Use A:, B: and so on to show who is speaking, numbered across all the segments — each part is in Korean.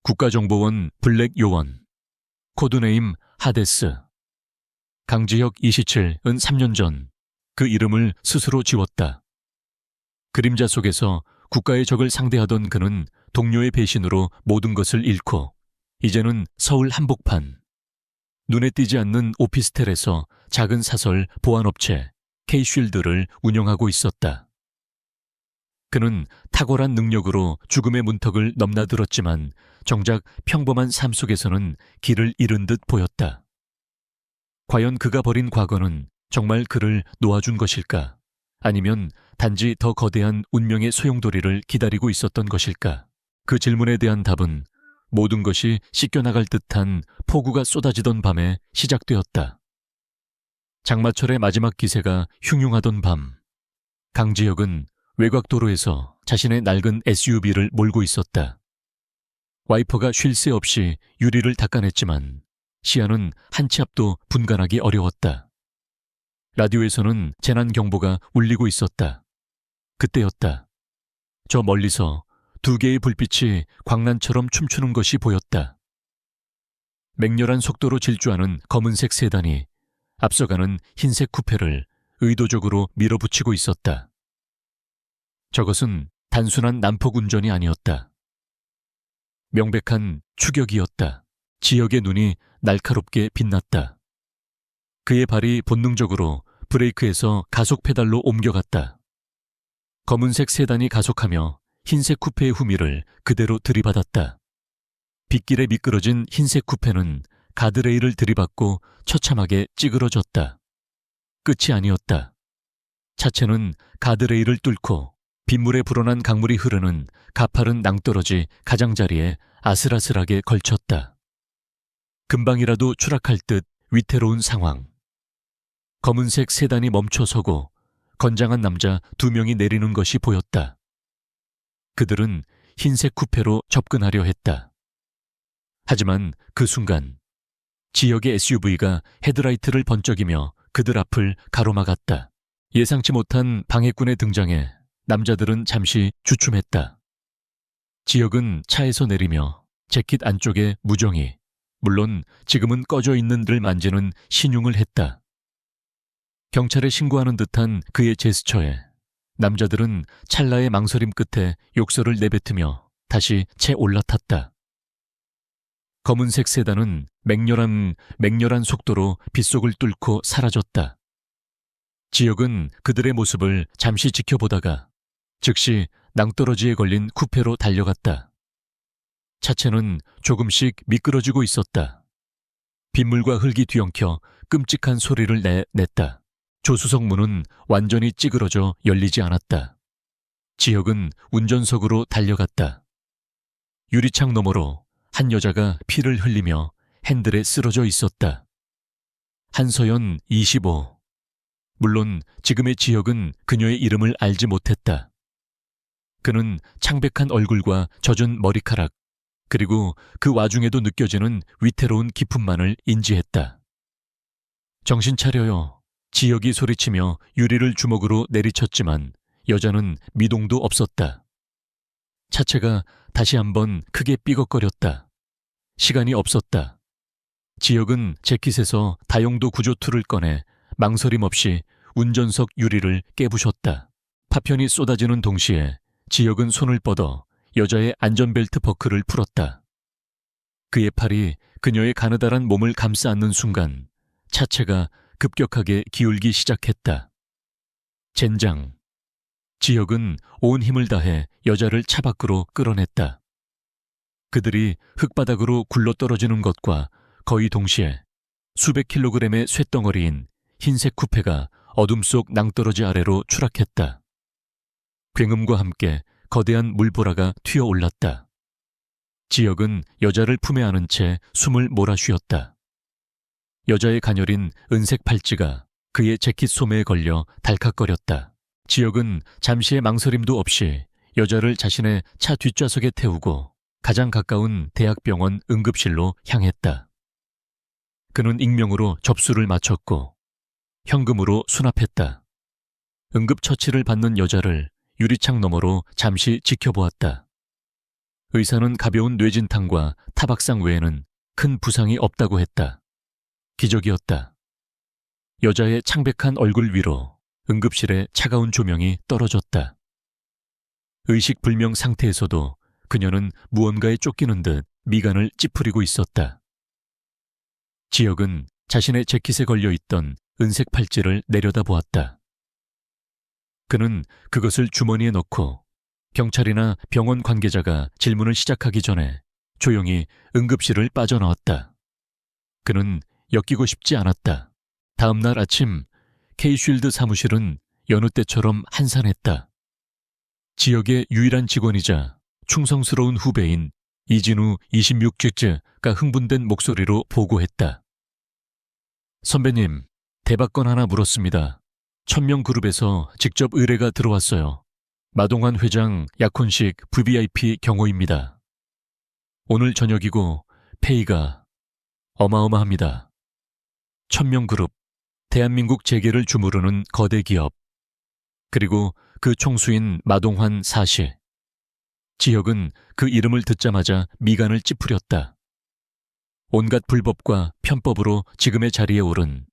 A: 국가정보원 블랙 요원, 코드네임 하데스. 강지혁 27은 3년 전 그 이름을 스스로 지웠다. 그림자 속에서 국가의 적을 상대하던 그는 동료의 배신으로 모든 것을 잃고 이제는 서울 한복판, 눈에 띄지 않는 오피스텔에서 작은 사설 보안업체 K쉴드를 운영하고 있었다. 그는 탁월한 능력으로 죽음의 문턱을 넘나들었지만 정작 평범한 삶 속에서는 길을 잃은 듯 보였다. 과연 그가 버린 과거는 정말 그를 놓아준 것일까? 아니면 단지 더 거대한 운명의 소용돌이를 기다리고 있었던 것일까? 그 질문에 대한 답은 모든 것이 씻겨나갈 듯한 폭우가 쏟아지던 밤에 시작되었다. 장마철의 마지막 기세가 흉흉하던 밤, 강지혁은 외곽도로에서 자신의 낡은 SUV를 몰고 있었다. 와이퍼가 쉴 새 없이 유리를 닦아냈지만 시야는 한 치 앞도 분간하기 어려웠다. 라디오에서는 재난경보가 울리고 있었다. 그때였다. 저 멀리서 두 개의 불빛이 광란처럼 춤추는 것이 보였다. 맹렬한 속도로 질주하는 검은색 세단이 앞서가는 흰색 쿠페를 의도적으로 밀어붙이고 있었다. 저것은 단순한 난폭 운전이 아니었다. 명백한 추격이었다. 지역의 눈이 날카롭게 빛났다. 그의 발이 본능적으로 브레이크에서 가속 페달로 옮겨갔다. 검은색 세단이 가속하며 흰색 쿠페의 후미를 그대로 들이받았다. 빗길에 미끄러진 흰색 쿠페는 가드레일을 들이받고 처참하게 찌그러졌다. 끝이 아니었다. 차체는 가드레일을 뚫고 빗물에 불어난 강물이 흐르는 가파른 낭떠러지 가장자리에 아슬아슬하게 걸쳤다. 금방이라도 추락할 듯 위태로운 상황. 검은색 세단이 멈춰서고 건장한 남자 2명이 내리는 것이 보였다. 그들은 흰색 쿠페로 접근하려 했다. 하지만 그 순간 지역의 SUV가 헤드라이트를 번쩍이며 그들 앞을 가로막았다. 예상치 못한 방해꾼의 등장에 남자들은 잠시 주춤했다. 지역은 차에서 내리며 재킷 안쪽에 무정히, 물론 지금은 꺼져 있는 들 만지는 신용을 했다. 경찰에 신고하는 듯한 그의 제스처에 남자들은 찰나의 망설임 끝에 욕설을 내뱉으며 다시 채 올라탔다. 검은색 세단은 맹렬한 속도로 빗속을 뚫고 사라졌다. 지역은 그들의 모습을 잠시 지켜보다가 즉시 낭떠러지에 걸린 쿠페로 달려갔다. 차체는 조금씩 미끄러지고 있었다. 빗물과 흙이 뒤엉켜 끔찍한 소리를 냈다. 조수석 문은 완전히 찌그러져 열리지 않았다. 지역은 운전석으로 달려갔다. 유리창 너머로 한 여자가 피를 흘리며 핸들에 쓰러져 있었다. 한서연 25. 물론 지금의 지역은 그녀의 이름을 알지 못했다. 그는 창백한 얼굴과 젖은 머리카락, 그리고 그 와중에도 느껴지는 위태로운 기품만을 인지했다. 정신 차려요. 지역이 소리치며 유리를 주먹으로 내리쳤지만 여자는 미동도 없었다. 차체가 다시 한번 크게 삐걱거렸다. 시간이 없었다. 지역은 재킷에서 다용도 구조툴을 꺼내 망설임 없이 운전석 유리를 깨부셨다. 파편이 쏟아지는 동시에 지역은 손을 뻗어 여자의 안전벨트 버클을 풀었다. 그의 팔이 그녀의 가느다란 몸을 감싸 안는 순간 차체가 급격하게 기울기 시작했다. 젠장. 지역은 온 힘을 다해 여자를 차 밖으로 끌어냈다. 그들이 흙바닥으로 굴러떨어지는 것과 거의 동시에 수백 킬로그램의 쇳덩어리인 흰색 쿠페가 어둠 속 낭떠러지 아래로 추락했다. 굉음과 함께 거대한 물보라가 튀어올랐다. 지역은 여자를 품에 안은 채 숨을 몰아쉬었다. 여자의 가녀린 은색 팔찌가 그의 재킷 소매에 걸려 달칵거렸다. 지역은 잠시의 망설임도 없이 여자를 자신의 차 뒷좌석에 태우고 가장 가까운 대학병원 응급실로 향했다. 그는 익명으로 접수를 마쳤고 현금으로 수납했다. 응급처치를 받는 여자를 유리창 너머로 잠시 지켜보았다. 의사는 가벼운 뇌진탕과 타박상 외에는 큰 부상이 없다고 했다. 기적이었다. 여자의 창백한 얼굴 위로 응급실에 차가운 조명이 떨어졌다. 의식불명 상태에서도 그녀는 무언가에 쫓기는 듯 미간을 찌푸리고 있었다. 지혁은 자신의 재킷에 걸려있던 은색 팔찌를 내려다보았다. 그는 그것을 주머니에 넣고 경찰이나 병원 관계자가 질문을 시작하기 전에 조용히 응급실을 빠져나왔다. 그는 엮이고 싶지 않았다. 다음 날 아침 K-쉴드 사무실은 여느 때처럼 한산했다. 지역의 유일한 직원이자 충성스러운 후배인 이진우 26쥐즈가 흥분된 목소리로 보고했다. 선배님, 대박건 하나 물었습니다. 1000명 그룹에서 직접 의뢰가 들어왔어요. 마동환 회장 약혼식 VVIP 경호입니다. 오늘 저녁이고 페이가 어마어마합니다. 1000명 그룹, 대한민국 재계를 주무르는 거대 기업, 그리고 그 총수인 마동환 사시. 지혁은 그 이름을 듣자마자 미간을 찌푸렸다. 온갖 불법과 편법으로 지금의 자리에 오른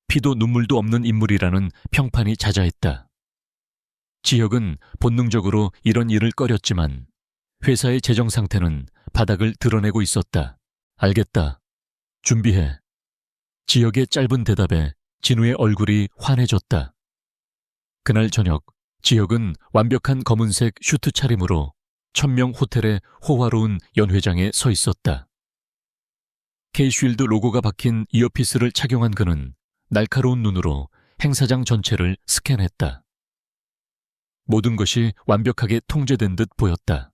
A: 피도 눈물도 없는 인물이라는 평판이 자자했다. 지혁은 본능적으로 이런 일을 꺼렸지만 회사의 재정 상태는 바닥을 드러내고 있었다. 알겠다. 준비해. 지혁의 짧은 대답에 진우의 얼굴이 환해졌다. 그날 저녁 지혁은 완벽한 검은색 슈트 차림으로 1000명 호텔의 호화로운 연회장에 서 있었다. K-쉴드 로고가 박힌 이어피스를 착용한 그는 날카로운 눈으로 행사장 전체를 스캔했다. 모든 것이 완벽하게 통제된 듯 보였다.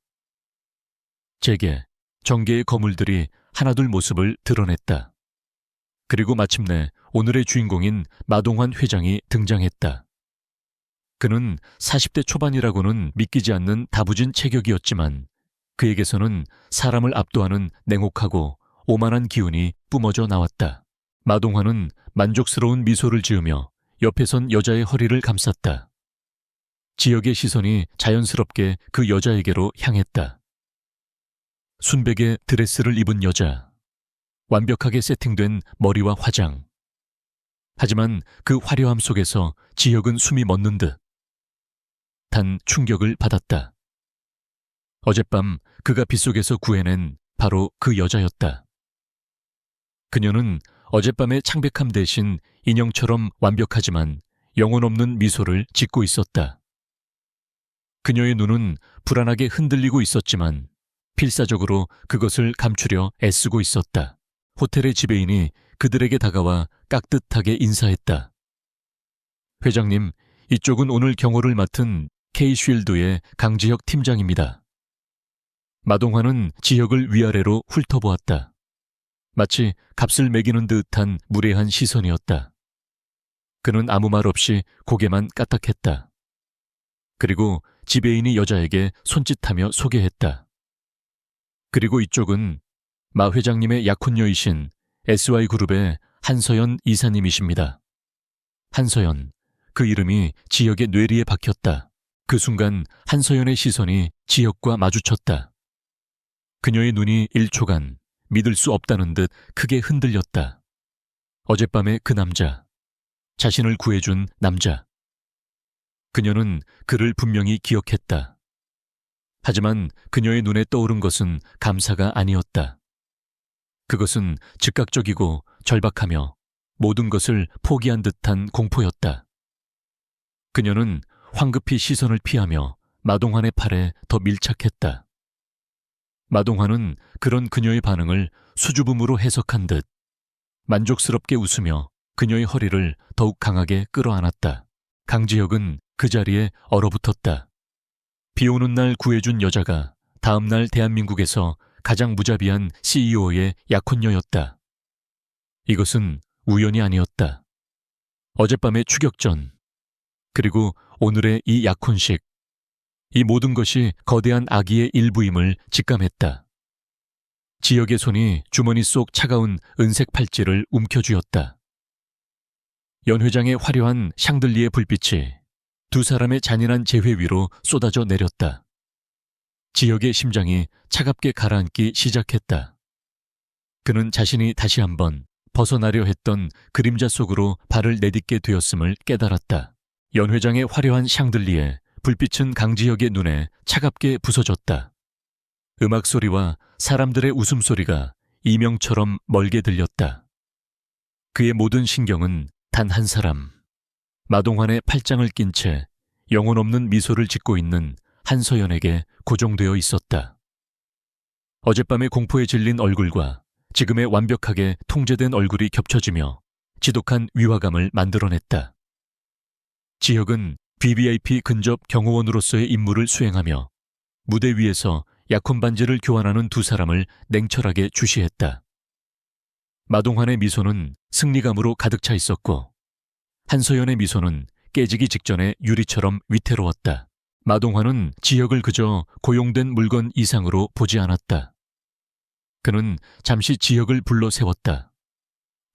A: 재계, 정계의 거물들이 하나둘 모습을 드러냈다. 그리고 마침내 오늘의 주인공인 마동환 회장이 등장했다. 그는 40대 초반이라고는 믿기지 않는 다부진 체격이었지만 그에게서는 사람을 압도하는 냉혹하고 오만한 기운이 뿜어져 나왔다. 마동환은 만족스러운 미소를 지으며 옆에 선 여자의 허리를 감쌌다. 지역의 시선이 자연스럽게 그 여자에게로 향했다. 순백의 드레스를 입은 여자, 완벽하게 세팅된 머리와 화장. 하지만 그 화려함 속에서 지혁은 숨이 멎는 듯 단 충격을 받았다. 어젯밤 그가 빗속에서 구해낸 바로 그 여자였다. 그녀는 어젯밤의 창백함 대신 인형처럼 완벽하지만 영혼 없는 미소를 짓고 있었다. 그녀의 눈은 불안하게 흔들리고 있었지만 필사적으로 그것을 감추려 애쓰고 있었다. 호텔의 지배인이 그들에게 다가와 깍듯하게 인사했다. 회장님, 이쪽은 오늘 경호를 맡은 K-쉴드의 강지혁 팀장입니다. 마동환은 지혁을 위아래로 훑어보았다. 마치 값을 매기는 듯한 무례한 시선이었다. 그는 아무 말 없이 고개만 까딱했다. 그리고 지배인이 여자에게 손짓하며 소개했다. 그리고 이쪽은 마 회장님의 약혼녀이신 SY그룹의 한서연 이사님이십니다. 한서연, 그 이름이 지혁의 뇌리에 박혔다. 그 순간 한서연의 시선이 지혁과 마주쳤다. 그녀의 눈이 1초간 믿을 수 없다는 듯 크게 흔들렸다. 어젯밤의 그 남자, 자신을 구해준 남자. 그녀는 그를 분명히 기억했다. 하지만 그녀의 눈에 떠오른 것은 감사가 아니었다. 그것은 즉각적이고 절박하며 모든 것을 포기한 듯한 공포였다. 그녀는 황급히 시선을 피하며 마동환의 팔에 더 밀착했다. 마동환은 그런 그녀의 반응을 수줍음으로 해석한 듯 만족스럽게 웃으며 그녀의 허리를 더욱 강하게 끌어안았다. 강지혁은 그 자리에 얼어붙었다. 비 오는 날 구해준 여자가 다음 날 대한민국에서 가장 무자비한 CEO의 약혼녀였다. 이것은 우연이 아니었다. 어젯밤의 추격전, 그리고 오늘의 이 약혼식, 이 모든 것이 거대한 악의의 일부임을 직감했다. 지혁의 손이 주머니 속 차가운 은색 팔찌를 움켜쥐었다. 연회장의 화려한 샹들리에 불빛이 두 사람의 잔인한 재회 위로 쏟아져 내렸다. 지혁의 심장이 차갑게 가라앉기 시작했다. 그는 자신이 다시 한번 벗어나려 했던 그림자 속으로 발을 내딛게 되었음을 깨달았다. 연회장의 화려한 샹들리에 불빛은 강지혁의 눈에 차갑게 부서졌다. 음악 소리와 사람들의 웃음소리가 이명처럼 멀게 들렸다. 그의 모든 신경은 단 한 사람, 마동환의 팔짱을 낀 채 영혼 없는 미소를 짓고 있는 한서연에게 고정되어 있었다. 어젯밤의 공포에 질린 얼굴과 지금의 완벽하게 통제된 얼굴이 겹쳐지며 지독한 위화감을 만들어냈다. 지혁은 VVIP 근접 경호원으로서의 임무를 수행하며 무대 위에서 약혼 반지를 교환하는 두 사람을 냉철하게 주시했다. 마동환의 미소는 승리감으로 가득 차 있었고 한서연의 미소는 깨지기 직전에 유리처럼 위태로웠다. 마동환은 지혁을 그저 고용된 물건 이상으로 보지 않았다. 그는 잠시 지혁을 불러 세웠다.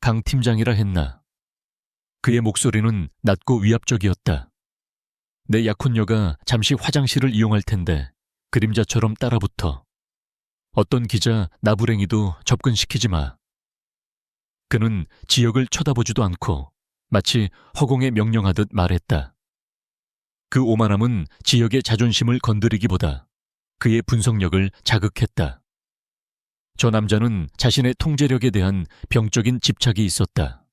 A: 강 팀장이라 했나. 그의 목소리는 낮고 위압적이었다. 내 약혼녀가 잠시 화장실을 이용할 텐데 그림자처럼 따라붙어. 어떤 기자 나부랭이도 접근시키지 마. 그는 지혁을 쳐다보지도 않고 마치 허공에 명령하듯 말했다. 그 오만함은 지혁의 자존심을 건드리기보다 그의 분석력을 자극했다. 저 남자는 자신의 통제력에 대한 병적인 집착이 있었다.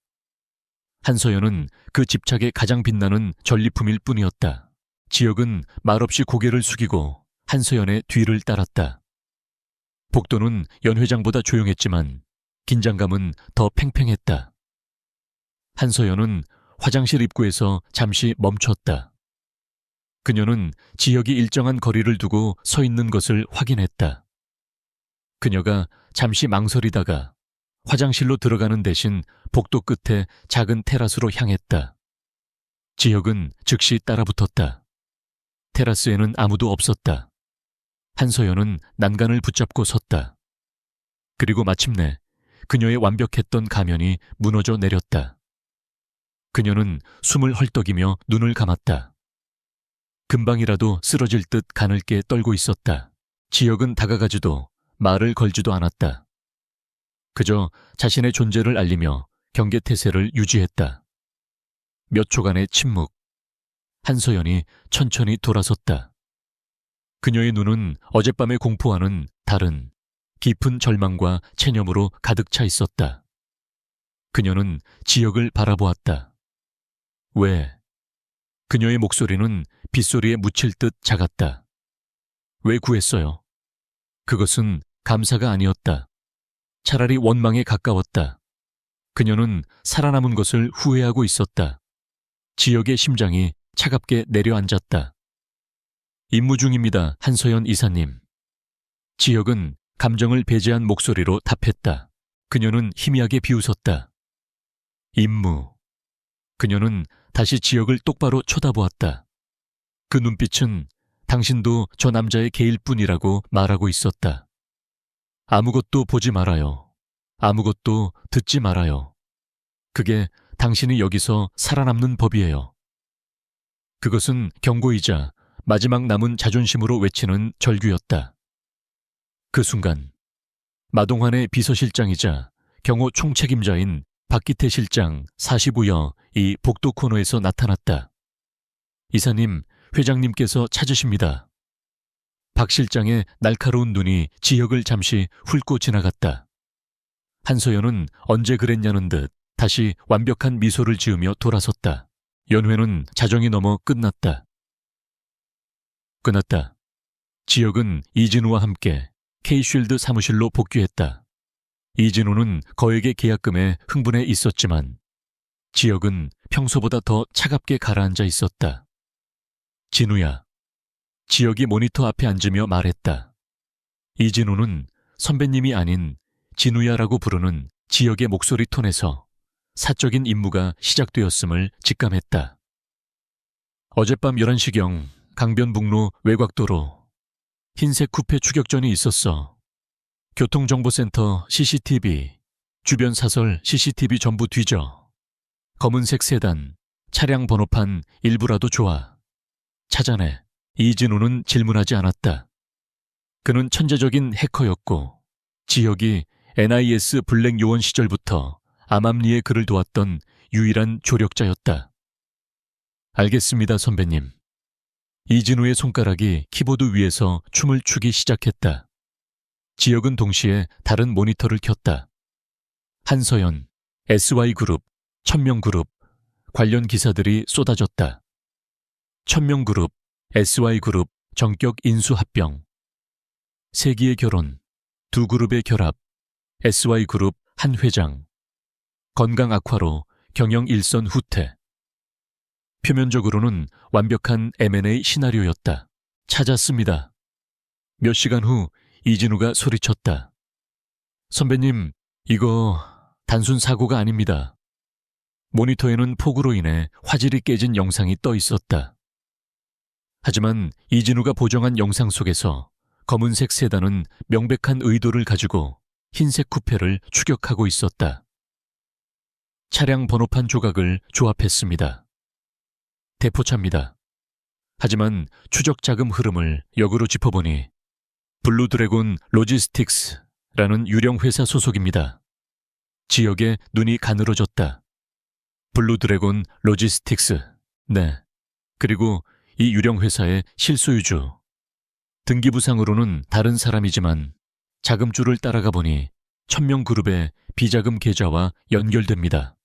A: 한서연은 그 집착의 가장 빛나는 전리품일 뿐이었다. 지혁은 말없이 고개를 숙이고 한서연의 뒤를 따랐다. 복도는 연 회장보다 조용했지만 긴장감은 더 팽팽했다. 한서연은 화장실 입구에서 잠시 멈췄다. 그녀는 지혁이 일정한 거리를 두고 서 있는 것을 확인했다. 그녀가 잠시 망설이다가 화장실로 들어가는 대신 복도 끝에 작은 테라스로 향했다. 지혁은 즉시 따라붙었다. 테라스에는 아무도 없었다. 한서연은 난간을 붙잡고 섰다. 그리고 마침내 그녀의 완벽했던 가면이 무너져 내렸다. 그녀는 숨을 헐떡이며 눈을 감았다. 금방이라도 쓰러질 듯 가늘게 떨고 있었다. 지혁은 다가가지도 말을 걸지도 않았다. 그저 자신의 존재를 알리며 경계태세를 유지했다. 몇 초간의 침묵. 한서연이 천천히 돌아섰다. 그녀의 눈은 어젯밤의 공포와는 다른 깊은 절망과 체념으로 가득 차 있었다. 그녀는 지혁을 바라보았다. 왜? 그녀의 목소리는 빗소리에 묻힐 듯 작았다. 왜 구했어요? 그것은 감사가 아니었다. 차라리 원망에 가까웠다. 그녀는 살아남은 것을 후회하고 있었다. 지혁의 심장이 차갑게 내려앉았다. 임무 중입니다, 한서연 이사님. 지혁은 감정을 배제한 목소리로 답했다. 그녀는 희미하게 비웃었다. 임무. 그녀는 다시 지혁을 똑바로 쳐다보았다. 그 눈빛은 당신도 저 남자의 개일 뿐이라고 말하고 있었다. 아무것도 보지 말아요. 아무것도 듣지 말아요. 그게 당신이 여기서 살아남는 법이에요. 그것은 경고이자 마지막 남은 자존심으로 외치는 절규였다. 그 순간 마동환의 비서실장이자 경호 총책임자인 박기태 실장 45여 이 복도 코너에서 나타났다. 이사님, 회장님께서 찾으십니다. 박 실장의 날카로운 눈이 지혁을 잠시 훑고 지나갔다. 한서연은 언제 그랬냐는 듯 다시 완벽한 미소를 지으며 돌아섰다. 연회는 자정이 넘어 끝났다. 끝났다. 지혁은 이진우와 함께 K쉴드 사무실로 복귀했다. 이진우는 거액의 계약금에 흥분해 있었지만 지혁은 평소보다 더 차갑게 가라앉아 있었다. 진우야. 지혁이 모니터 앞에 앉으며 말했다. 이진우는 선배님이 아닌 진우야라고 부르는 지혁의 목소리 톤에서 사적인 임무가 시작되었음을 직감했다. 어젯밤 11시경 강변북로 외곽도로 흰색 쿠페 추격전이 있었어. 교통정보센터 CCTV, 주변 사설 CCTV 전부 뒤져. 검은색 세단, 차량 번호판 일부라도 좋아. 찾아내. 이진우는 질문하지 않았다. 그는 천재적인 해커였고 지혁이 NIS 블랙 요원 시절부터 암암리에 그를 도왔던 유일한 조력자였다. 알겠습니다, 선배님. 이진우의 손가락이 키보드 위에서 춤을 추기 시작했다. 지혁은 동시에 다른 모니터를 켰다. 한서연, SY그룹, 천명그룹, 관련 기사들이 쏟아졌다. 천명그룹, SY그룹 정격 인수 합병, 세기의 결혼, 두 그룹의 결합, SY그룹 한 회장, 건강 악화로 경영 일선 후퇴. 표면적으로는 완벽한 M&A 시나리오였다. 찾았습니다. 몇 시간 후 이진우가 소리쳤다. 선배님, 이거 단순 사고가 아닙니다. 모니터에는 폭우로 인해 화질이 깨진 영상이 떠 있었다. 하지만 이진우가 보정한 영상 속에서 검은색 세단은 명백한 의도를 가지고 흰색 쿠페를 추격하고 있었다. 차량 번호판 조각을 조합했습니다. 대포차입니다. 하지만 추적 자금 흐름을 역으로 짚어보니 블루드래곤 로지스틱스라는 유령 회사 소속입니다. 지역에 눈이 가늘어졌다. 블루드래곤 로지스틱스. 네. 그리고 이 유령 회사의 실소유주. 등기부상으로는 다른 사람이지만 자금줄을 따라가 보니 천명그룹의 비자금 계좌와 연결됩니다.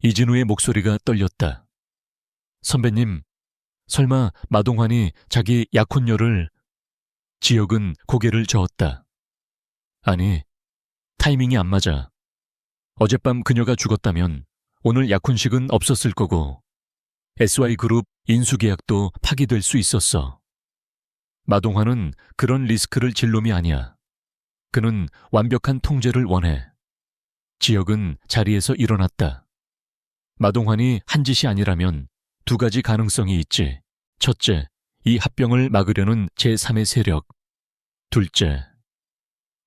A: 이진우의 목소리가 떨렸다. 선배님, 설마 마동환이 자기 약혼녀를... 지혁은 고개를 저었다. 아니, 타이밍이 안 맞아. 어젯밤 그녀가 죽었다면 오늘 약혼식은 없었을 거고 SY그룹 인수계약도 파기될 수 있었어. 마동환은 그런 리스크를 질 놈이 아니야. 그는 완벽한 통제를 원해. 지혁은 자리에서 일어났다. 마동환이 한 짓이 아니라면 두 가지 가능성이 있지. 첫째, 이 합병을 막으려는 제3의 세력. 둘째,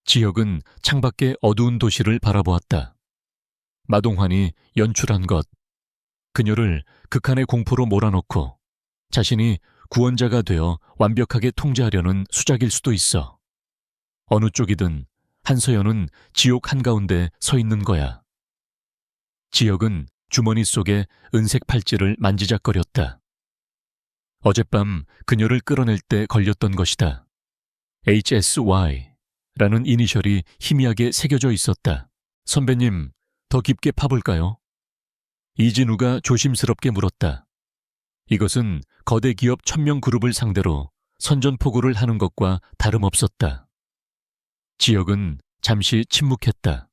A: 지혁은 창밖의 어두운 도시를 바라보았다. 마동환이 연출한 것, 그녀를 극한의 공포로 몰아넣고 자신이 구원자가 되어 완벽하게 통제하려는 수작일 수도 있어. 어느 쪽이든 한서연은 지옥 한가운데 서 있는 거야. 지혁은 주머니 속에 은색 팔찌를 만지작거렸다. 어젯밤 그녀를 끌어낼 때 걸렸던 것이다. HSY라는 이니셜이 희미하게 새겨져 있었다. 선배님, 더 깊게 파볼까요? 이진우가 조심스럽게 물었다. 이것은 거대 기업 천명그룹을 상대로 선전포고를 하는 것과 다름없었다. 지혁은 잠시 침묵했다.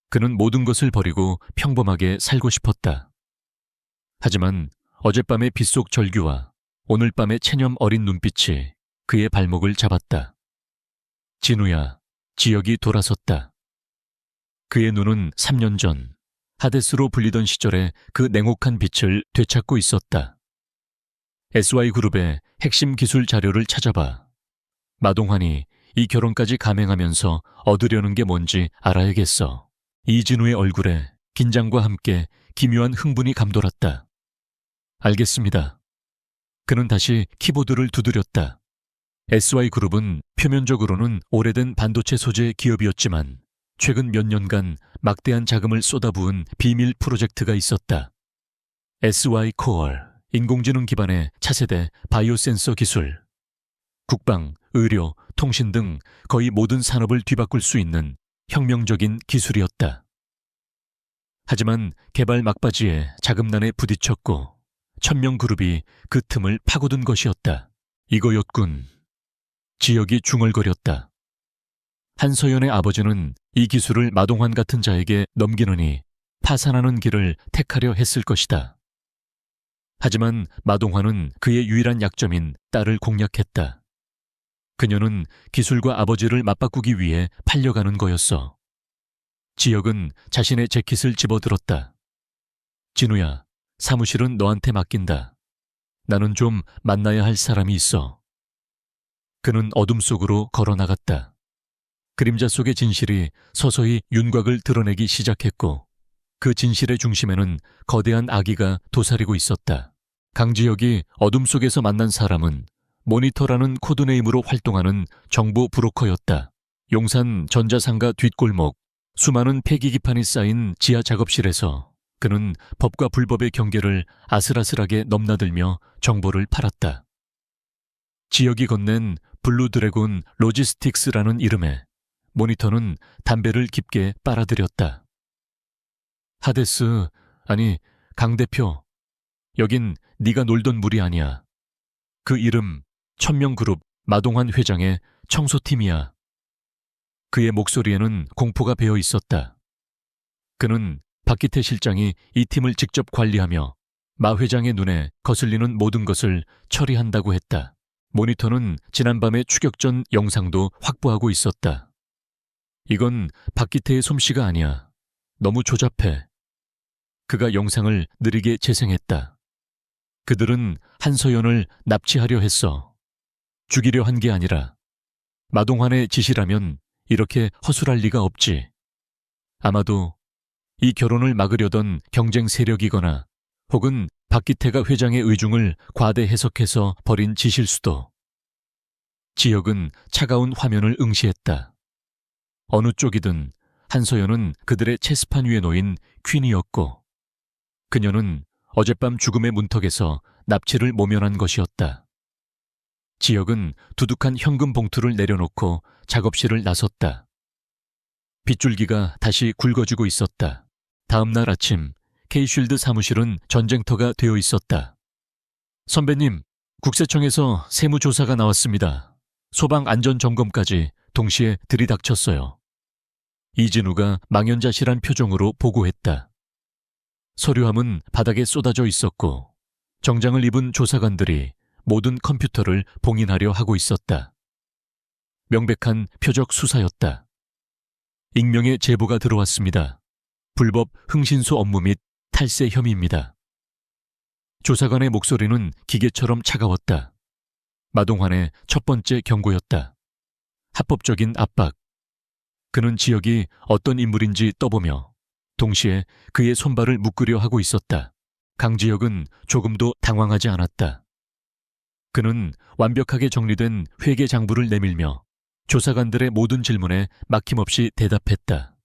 A: 그는 모든 것을 버리고 평범하게 살고 싶었다. 하지만 어젯밤의 빗속 절규와 오늘 밤의 체념 어린 눈빛이 그의 발목을 잡았다. 진우야, 지혁이 돌아섰다. 그의 눈은 3년 전 하데스로 불리던 시절의 그 냉혹한 빛을 되찾고 있었다. SY그룹의 핵심 기술 자료를 찾아봐. 마동환이 이 결혼까지 감행하면서 얻으려는 게 뭔지 알아야겠어. 이진우의 얼굴에 긴장과 함께 기묘한 흥분이 감돌았다. 알겠습니다. 그는 다시 키보드를 두드렸다. SY그룹은 표면적으로는 오래된 반도체 소재 기업이었지만 최근 몇 년간 막대한 자금을 쏟아부은 비밀 프로젝트가 있었다. SY코어, 인공지능 기반의 차세대 바이오 센서 기술. 국방, 의료, 통신 등 거의 모든 산업을 뒤바꿀 수 있는 혁명적인 기술이었다. 하지만 개발 막바지에 자금난에 부딪혔고 천명그룹이 그 틈을 파고든 것이었다. 이거였군. 지혁이 중얼거렸다. 한서연의 아버지는 이 기술을 마동환 같은 자에게 넘기느니 파산하는 길을 택하려 했을 것이다. 하지만 마동환은 그의 유일한 약점인 딸을 공략했다. 그녀는 기술과 아버지를 맞바꾸기 위해 팔려가는 거였어. 지혁은 자신의 재킷을 집어들었다. 진우야, 사무실은 너한테 맡긴다. 나는 좀 만나야 할 사람이 있어. 그는 어둠 속으로 걸어나갔다. 그림자 속의 진실이 서서히 윤곽을 드러내기 시작했고 그 진실의 중심에는 거대한 아기가 도사리고 있었다. 강지혁이 어둠 속에서 만난 사람은 모니터라는 코드네임으로 활동하는 정보 브로커였다. 용산 전자상가 뒷골목, 수많은 폐기기판이 쌓인 지하 작업실에서 그는 법과 불법의 경계를 아슬아슬하게 넘나들며 정보를 팔았다. 지역이 건넨 블루드래곤 로지스틱스라는 이름에 모니터는 담배를 깊게 빨아들였다. 하데스, 아니 강 대표, 여긴 네가 놀던 물이 아니야. 그 이름 천명그룹 마동환 회장의 청소팀이야. 그의 목소리에는 공포가 배어 있었다. 그는 박기태 실장이 이 팀을 직접 관리하며 마 회장의 눈에 거슬리는 모든 것을 처리한다고 했다. 모니터는 지난밤의 추격 전 영상도 확보하고 있었다. 이건 박기태의 솜씨가 아니야. 너무 조잡해. 그가 영상을 느리게 재생했다. 그들은 한서연을 납치하려 했어. 죽이려 한 게 아니라 마동환의 지시라면 이렇게 허술할 리가 없지. 아마도 이 결혼을 막으려던 경쟁 세력이거나 혹은 박기태가 회장의 의중을 과대 해석해서 벌인 짓일 수도. 지역은 차가운 화면을 응시했다. 어느 쪽이든 한서연은 그들의 체스판 위에 놓인 퀸이었고 그녀는 어젯밤 죽음의 문턱에서 납치를 모면한 것이었다. 지역은 두둑한 현금 봉투를 내려놓고 작업실을 나섰다. 빗줄기가 다시 굵어지고 있었다. 다음 날 아침 K쉴드 사무실은 전쟁터가 되어 있었다. 선배님, 국세청에서 세무조사가 나왔습니다. 소방 안전점검까지 동시에 들이닥쳤어요. 이진우가 망연자실한 표정으로 보고했다. 서류함은 바닥에 쏟아져 있었고 정장을 입은 조사관들이 모든 컴퓨터를 봉인하려 하고 있었다. 명백한 표적 수사였다. 익명의 제보가 들어왔습니다. 불법 흥신소 업무 및 탈세 혐의입니다. 조사관의 목소리는 기계처럼 차가웠다. 마동환의 첫 번째 경고였다. 합법적인 압박. 그는 지역이 어떤 인물인지 떠보며 동시에 그의 손발을 묶으려 하고 있었다. 강지역은 조금도 당황하지 않았다. 그는 완벽하게 정리된 회계 장부를 내밀며 조사관들의 모든 질문에 막힘없이 대답했다.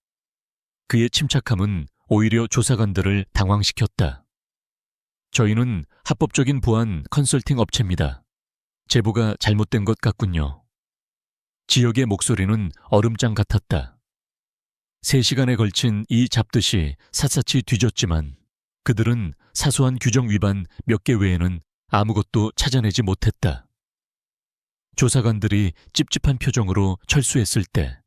A: 그의 침착함은 오히려 조사관들을 당황시켰다. 저희는 합법적인 보안 컨설팅 업체입니다. 제보가 잘못된 것 같군요. 지역의 목소리는 얼음장 같았다. 3시간에 걸친 이 잡듯이 샅샅이 뒤졌지만 그들은 사소한 규정 위반 몇 개 외에는 아무것도 찾아내지 못했다. 조사관들이 찝찝한 표정으로 철수했을 때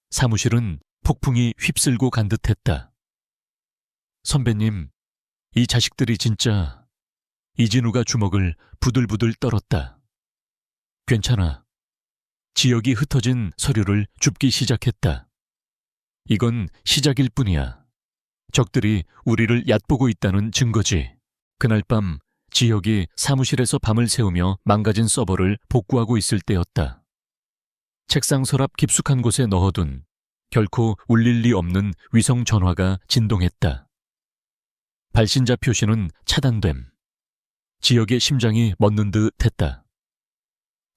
A: 사무실은 폭풍이 휩쓸고 간 듯했다. 선배님, 이 자식들이 진짜... 이진우가 주먹을 부들부들 떨었다. 괜찮아. 지역이 흩어진 서류를 줍기 시작했다. 이건 시작일 뿐이야. 적들이 우리를 얕보고 있다는 증거지. 그날 밤 지역이 사무실에서 밤을 새우며 망가진 서버를 복구하고 있을 때였다. 책상 서랍 깊숙한 곳에 넣어둔 결코 울릴 리 없는 위성 전화가 진동했다. 발신자 표시는 차단됨. 지역의 심장이 멎는 듯 했다.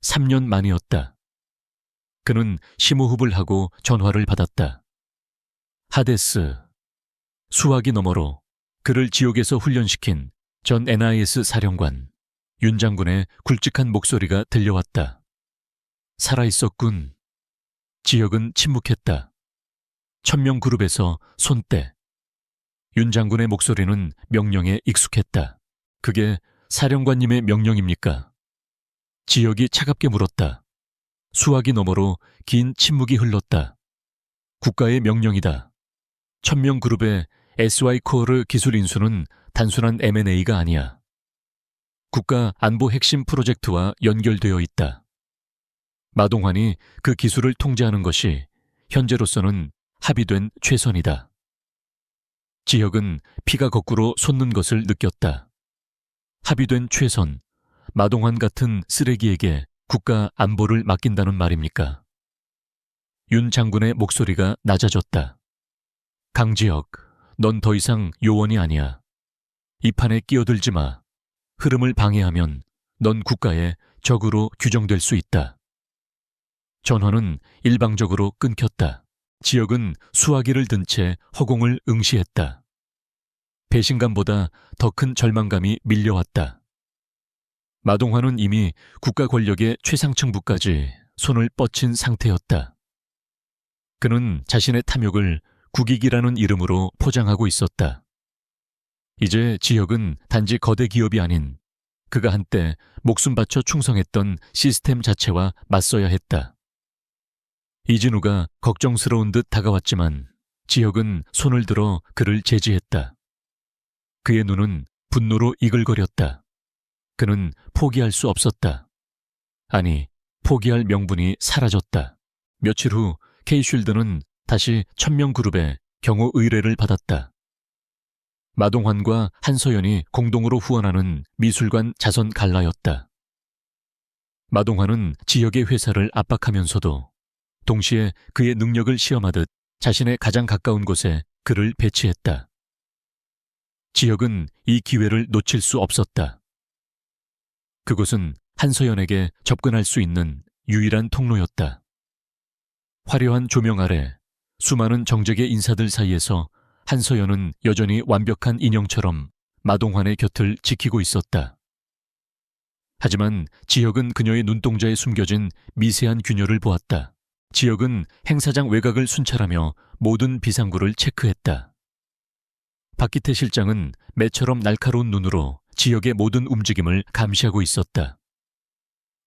A: 3년 만이었다. 그는 심호흡을 하고 전화를 받았다. 하데스. 수화기 너머로 그를 지옥에서 훈련시킨 전 NIS 사령관 윤 장군의 굵직한 목소리가 들려왔다. 살아있었군. 지역은 침묵했다. 천명그룹에서 손떼. 윤 장군의 목소리는 명령에 익숙했다. 그게 사령관님의 명령입니까? 지역이 차갑게 물었다. 수화기 너머로 긴 침묵이 흘렀다. 국가의 명령이다. 천명그룹의 SY코어르 기술 인수는 단순한 M&A가 아니야. 국가 안보 핵심 프로젝트와 연결되어 있다. 마동환이 그 기술을 통제하는 것이 현재로서는 합의된 최선이다. 지역은 피가 거꾸로 솟는 것을 느꼈다. 합의된 최선, 마동환 같은 쓰레기에게 국가 안보를 맡긴다는 말입니까? 윤 장군의 목소리가 낮아졌다. 강지혁, 넌 더 이상 요원이 아니야. 이 판에 끼어들지 마. 흐름을 방해하면 넌 국가의 적으로 규정될 수 있다. 전화는 일방적으로 끊겼다. 지역은 수화기를 든 채 허공을 응시했다. 배신감보다 더 큰 절망감이 밀려왔다. 마동환은 이미 국가 권력의 최상층부까지 손을 뻗친 상태였다. 그는 자신의 탐욕을 국익이라는 이름으로 포장하고 있었다. 이제 지역은 단지 거대 기업이 아닌 그가 한때 목숨 바쳐 충성했던 시스템 자체와 맞서야 했다. 이진우가 걱정스러운 듯 다가왔지만 지역은 손을 들어 그를 제지했다. 그의 눈은 분노로 이글거렸다. 그는 포기할 수 없었다. 아니, 포기할 명분이 사라졌다. 며칠 후 K쉴드는 다시 천명그룹의 경호 의뢰를 받았다. 마동환과 한서연이 공동으로 후원하는 미술관 자선 갈라였다. 마동환은 지역의 회사를 압박하면서도 동시에 그의 능력을 시험하듯 자신의 가장 가까운 곳에 그를 배치했다. 지역은 이 기회를 놓칠 수 없었다. 그곳은 한서연에게 접근할 수 있는 유일한 통로였다. 화려한 조명 아래 수많은 정재계 인사들 사이에서 한서연은 여전히 완벽한 인형처럼 마동환의 곁을 지키고 있었다. 하지만 지역은 그녀의 눈동자에 숨겨진 미세한 균열을 보았다. 지역은 행사장 외곽을 순찰하며 모든 비상구를 체크했다. 박기태 실장은 매처럼 날카로운 눈으로 지역의 모든 움직임을 감시하고 있었다.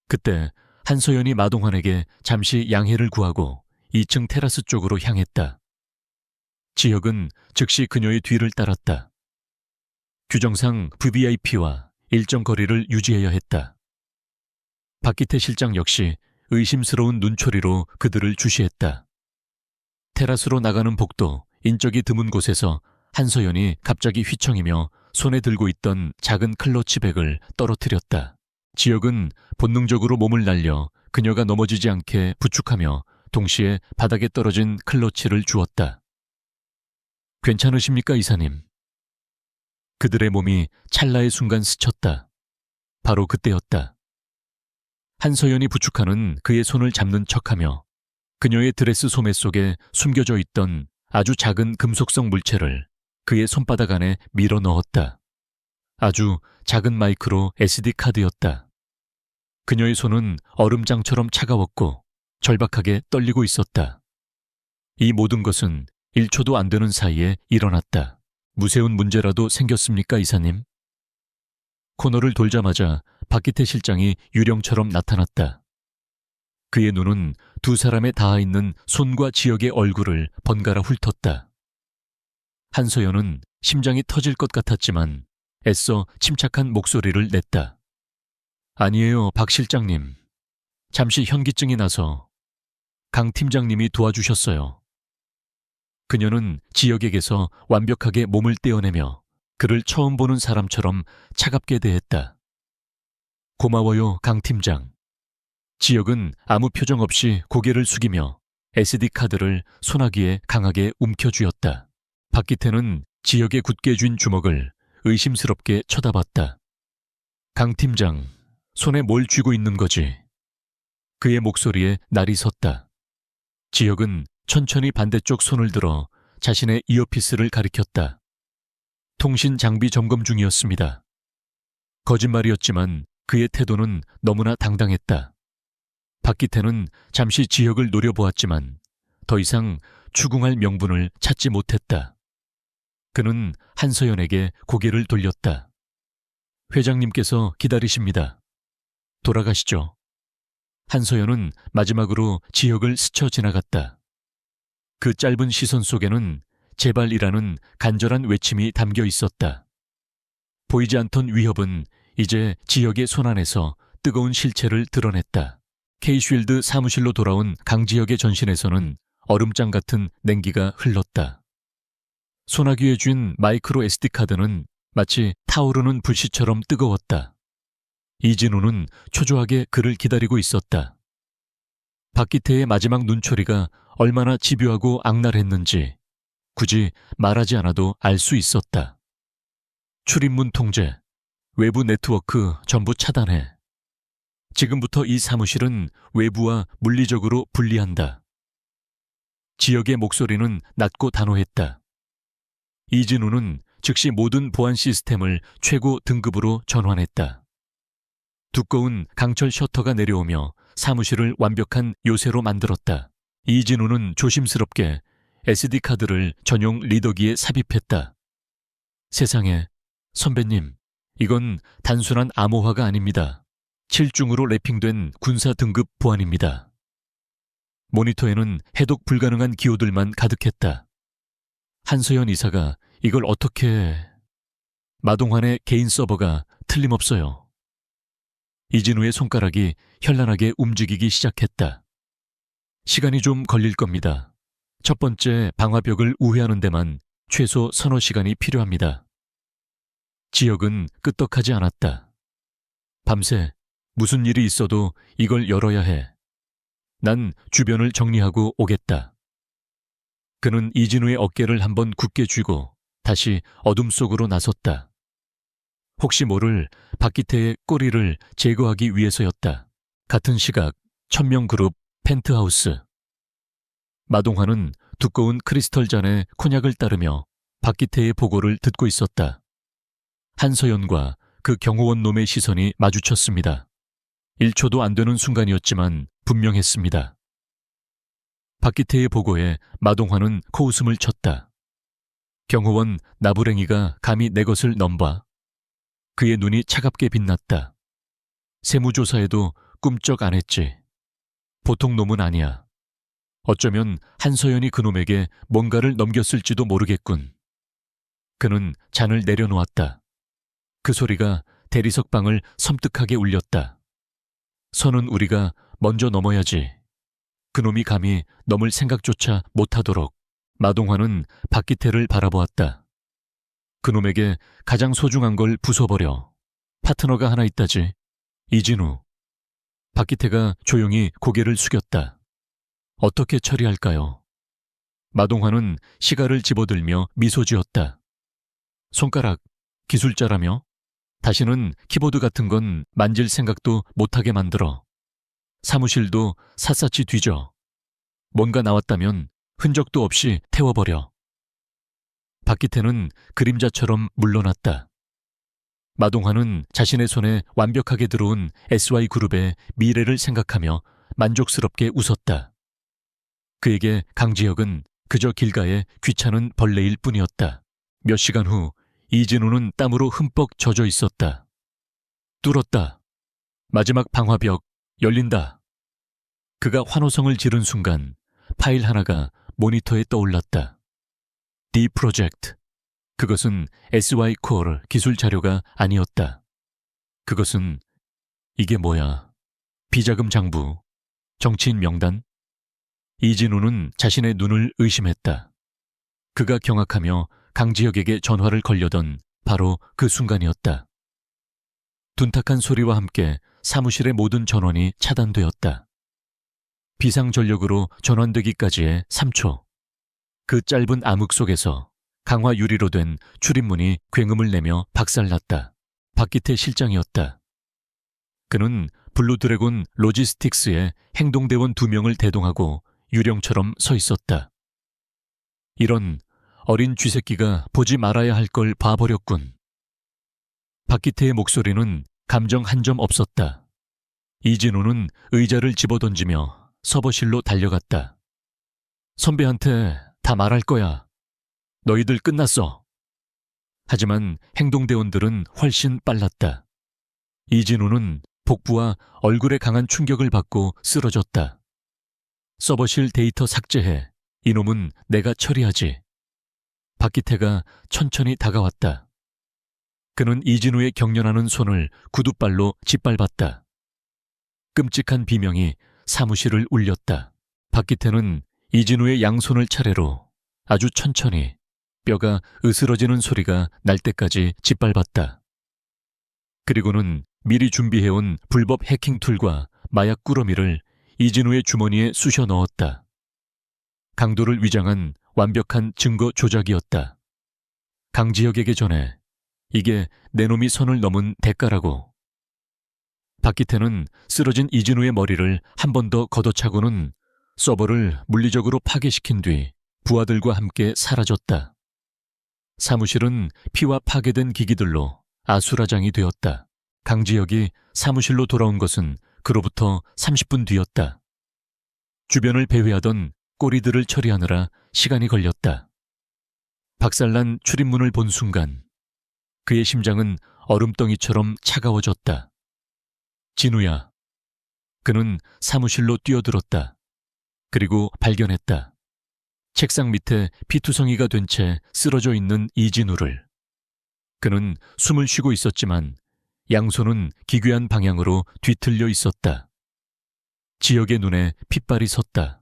A: 그때 한서연이 마동환에게 잠시 양해를 구하고 2층 테라스 쪽으로 향했다. 지역은 즉시 그녀의 뒤를 따랐다. 규정상 VVIP와 일정 거리를 유지해야 했다. 박기태 실장 역시 의심스러운 눈초리로 그들을 주시했다. 테라스로 나가는 복도, 인적이 드문 곳에서 한서연이 갑자기 휘청이며 손에 들고 있던 작은 클러치백을 떨어뜨렸다. 지역은 본능적으로 몸을 날려 그녀가 넘어지지 않게 부축하며 동시에 바닥에 떨어진 클러치를 주었다. 괜찮으십니까, 이사님? 그들의 몸이 찰나의 순간 스쳤다. 바로 그때였다. 한서연이 부축하는 그의 손을 잡는 척하며 그녀의 드레스 소매 속에 숨겨져 있던 아주 작은 금속성 물체를 그의 손바닥 안에 밀어 넣었다. 아주 작은 마이크로 SD 카드였다. 그녀의 손은 얼음장처럼 차가웠고 절박하게 떨리고 있었다. 이 모든 것은 1초도 안 되는 사이에 일어났다. 무세운 문제라도 생겼습니까, 이사님? 코너를 돌자마자 박기태 실장이 유령처럼 나타났다. 그의 눈은 두 사람에 닿아 있는 손과 지역의 얼굴을 번갈아 훑었다. 한서연은 심장이 터질 것 같았지만 애써 침착한 목소리를 냈다. 아니에요, 박 실장님. 잠시 현기증이 나서 강 팀장님이 도와주셨어요. 그녀는 지역에게서 완벽하게 몸을 떼어내며 그를 처음 보는 사람처럼 차갑게 대했다. 고마워요, 강 팀장. 지역은 아무 표정 없이 고개를 숙이며 SD카드를 소나기에 강하게 움켜쥐었다. 박기태는 지역의 굳게 쥔 주먹을 의심스럽게 쳐다봤다. 강 팀장, 손에 뭘 쥐고 있는 거지? 그의 목소리에 날이 섰다. 지역은 천천히 반대쪽 손을 들어 자신의 이어피스를 가리켰다. 통신 장비 점검 중이었습니다. 거짓말이었지만 그의 태도는 너무나 당당했다. 박기태는 잠시 지역을 노려보았지만 더 이상 추궁할 명분을 찾지 못했다. 그는 한서연에게 고개를 돌렸다. 회장님께서 기다리십니다. 돌아가시죠. 한서연은 마지막으로 지역을 스쳐 지나갔다. 그 짧은 시선 속에는 제발이라는 간절한 외침이 담겨 있었다. 보이지 않던 위협은 이제 지역의 손안에서 뜨거운 실체를 드러냈다. K쉴드 사무실로 돌아온 강지혁의 전신에서는 얼음장 같은 냉기가 흘렀다. 소나기에 쥔 마이크로 SD카드는 마치 타오르는 불씨처럼 뜨거웠다. 이진우는 초조하게 그를 기다리고 있었다. 박기태의 마지막 눈초리가 얼마나 집요하고 악랄했는지 굳이 말하지 않아도 알 수 있었다. 출입문 통제, 외부 네트워크 전부 차단해. 지금부터 이 사무실은 외부와 물리적으로 분리한다. 지역의 목소리는 낮고 단호했다. 이진우는 즉시 모든 보안 시스템을 최고 등급으로 전환했다. 두꺼운 강철 셔터가 내려오며 사무실을 완벽한 요새로 만들었다. 이진우는 조심스럽게 SD카드를 전용 리더기에 삽입했다. 세상에, 선배님, 이건 단순한 암호화가 아닙니다. 7중으로 래핑된 군사 등급 보안입니다. 모니터에는 해독 불가능한 기호들만 가득했다. 한서연 이사가 이걸 어떻게... 마동환의 개인 서버가 틀림없어요. 이진우의 손가락이 현란하게 움직이기 시작했다. 시간이 좀 걸릴 겁니다. 첫 번째 방화벽을 우회하는 데만 최소 서너 시간이 필요합니다. 지역은 끄떡하지 않았다. 밤새 무슨 일이 있어도 이걸 열어야 해. 난 주변을 정리하고 오겠다. 그는 이진우의 어깨를 한번 굳게 쥐고 다시 어둠 속으로 나섰다. 혹시 모를 박기태의 꼬리를 제거하기 위해서였다. 같은 시각 천명그룹 펜트하우스. 마동환은 두꺼운 크리스털 잔에 코냑을 따르며 박기태의 보고를 듣고 있었다. 한서연과 그 경호원 놈의 시선이 마주쳤습니다. 1초도 안 되는 순간이었지만 분명했습니다. 박기태의 보고에 마동환은 코웃음을 쳤다. 경호원 나부랭이가 감히 내 것을 넘봐. 그의 눈이 차갑게 빛났다. 세무조사에도 꿈쩍 안 했지. 보통 놈은 아니야. 어쩌면 한서연이 그놈에게 뭔가를 넘겼을지도 모르겠군. 그는 잔을 내려놓았다. 그 소리가 대리석 방을 섬뜩하게 울렸다. 선은 우리가 먼저 넘어야지. 그놈이 감히 넘을 생각조차 못하도록. 마동환은 박기태를 바라보았다. 그놈에게 가장 소중한 걸 부숴버려. 파트너가 하나 있다지. 이진우. 박기태가 조용히 고개를 숙였다. 어떻게 처리할까요? 마동환은 시가를 집어들며 미소 지었다. 손가락, 기술자라며? 다시는 키보드 같은 건 만질 생각도 못하게 만들어. 사무실도 샅샅이 뒤져. 뭔가 나왔다면 흔적도 없이 태워버려. 박기태는 그림자처럼 물러났다. 마동환은 자신의 손에 완벽하게 들어온 SY그룹의 미래를 생각하며 만족스럽게 웃었다. 그에게 강지혁은 그저 길가의 귀찮은 벌레일 뿐이었다. 몇 시간 후 이진우는 땀으로 흠뻑 젖어 있었다. 뚫었다. 마지막 방화벽 열린다. 그가 환호성을 지른 순간 파일 하나가 모니터에 떠올랐다. D 프로젝트. 그것은 SY 코어 기술 자료가 아니었다. 그것은 이게 뭐야? 비자금 장부, 정치인 명단? 이진우는 자신의 눈을 의심했다. 그가 경악하며 강지혁에게 전화를 걸려던 바로 그 순간이었다. 둔탁한 소리와 함께 사무실의 모든 전원이 차단되었다. 비상전력으로 전환되기까지의 3초. 그 짧은 암흑 속에서 강화 유리로 된 출입문이 굉음을 내며 박살났다. 박기태 실장이었다. 그는 블루드래곤 로지스틱스의 행동대원 2명을 대동하고 유령처럼 서 있었다. 이런 어린 쥐새끼가 보지 말아야 할 걸 봐버렸군. 박기태의 목소리는 감정 한 점 없었다. 이진우는 의자를 집어던지며 서버실로 달려갔다. 선배한테 다 말할 거야. 너희들 끝났어. 하지만 행동대원들은 훨씬 빨랐다. 이진우는 복부와 얼굴에 강한 충격을 받고 쓰러졌다. 서버실 데이터 삭제해. 이놈은 내가 처리하지. 박기태가 천천히 다가왔다. 그는 이진우의 경련하는 손을 구두발로 짓밟았다. 끔찍한 비명이 사무실을 울렸다. 박기태는 이진우의 양손을 차례로 아주 천천히 뼈가 으스러지는 소리가 날 때까지 짓밟았다. 그리고는 미리 준비해온 불법 해킹 툴과 마약 꾸러미를 이진우의 주머니에 쑤셔 넣었다. 강도를 위장한 완벽한 증거 조작이었다. 강지혁에게 전해 이게 내 놈이 선을 넘은 대가라고. 박기태는 쓰러진 이진우의 머리를 한 번 더 걷어차고는 서버를 물리적으로 파괴시킨 뒤 부하들과 함께 사라졌다. 사무실은 피와 파괴된 기기들로 아수라장이 되었다. 강지혁이 사무실로 돌아온 것은 그로부터 30분 뒤였다. 주변을 배회하던 꼬리들을 처리하느라 시간이 걸렸다. 박살난 출입문을 본 순간 그의 심장은 얼음덩이처럼 차가워졌다. 진우야. 그는 사무실로 뛰어들었다. 그리고 발견했다. 책상 밑에 피투성이가 된 채 쓰러져 있는 이진우를. 그는 숨을 쉬고 있었지만 양손은 기괴한 방향으로 뒤틀려 있었다. 지혁의 눈에 핏발이 섰다.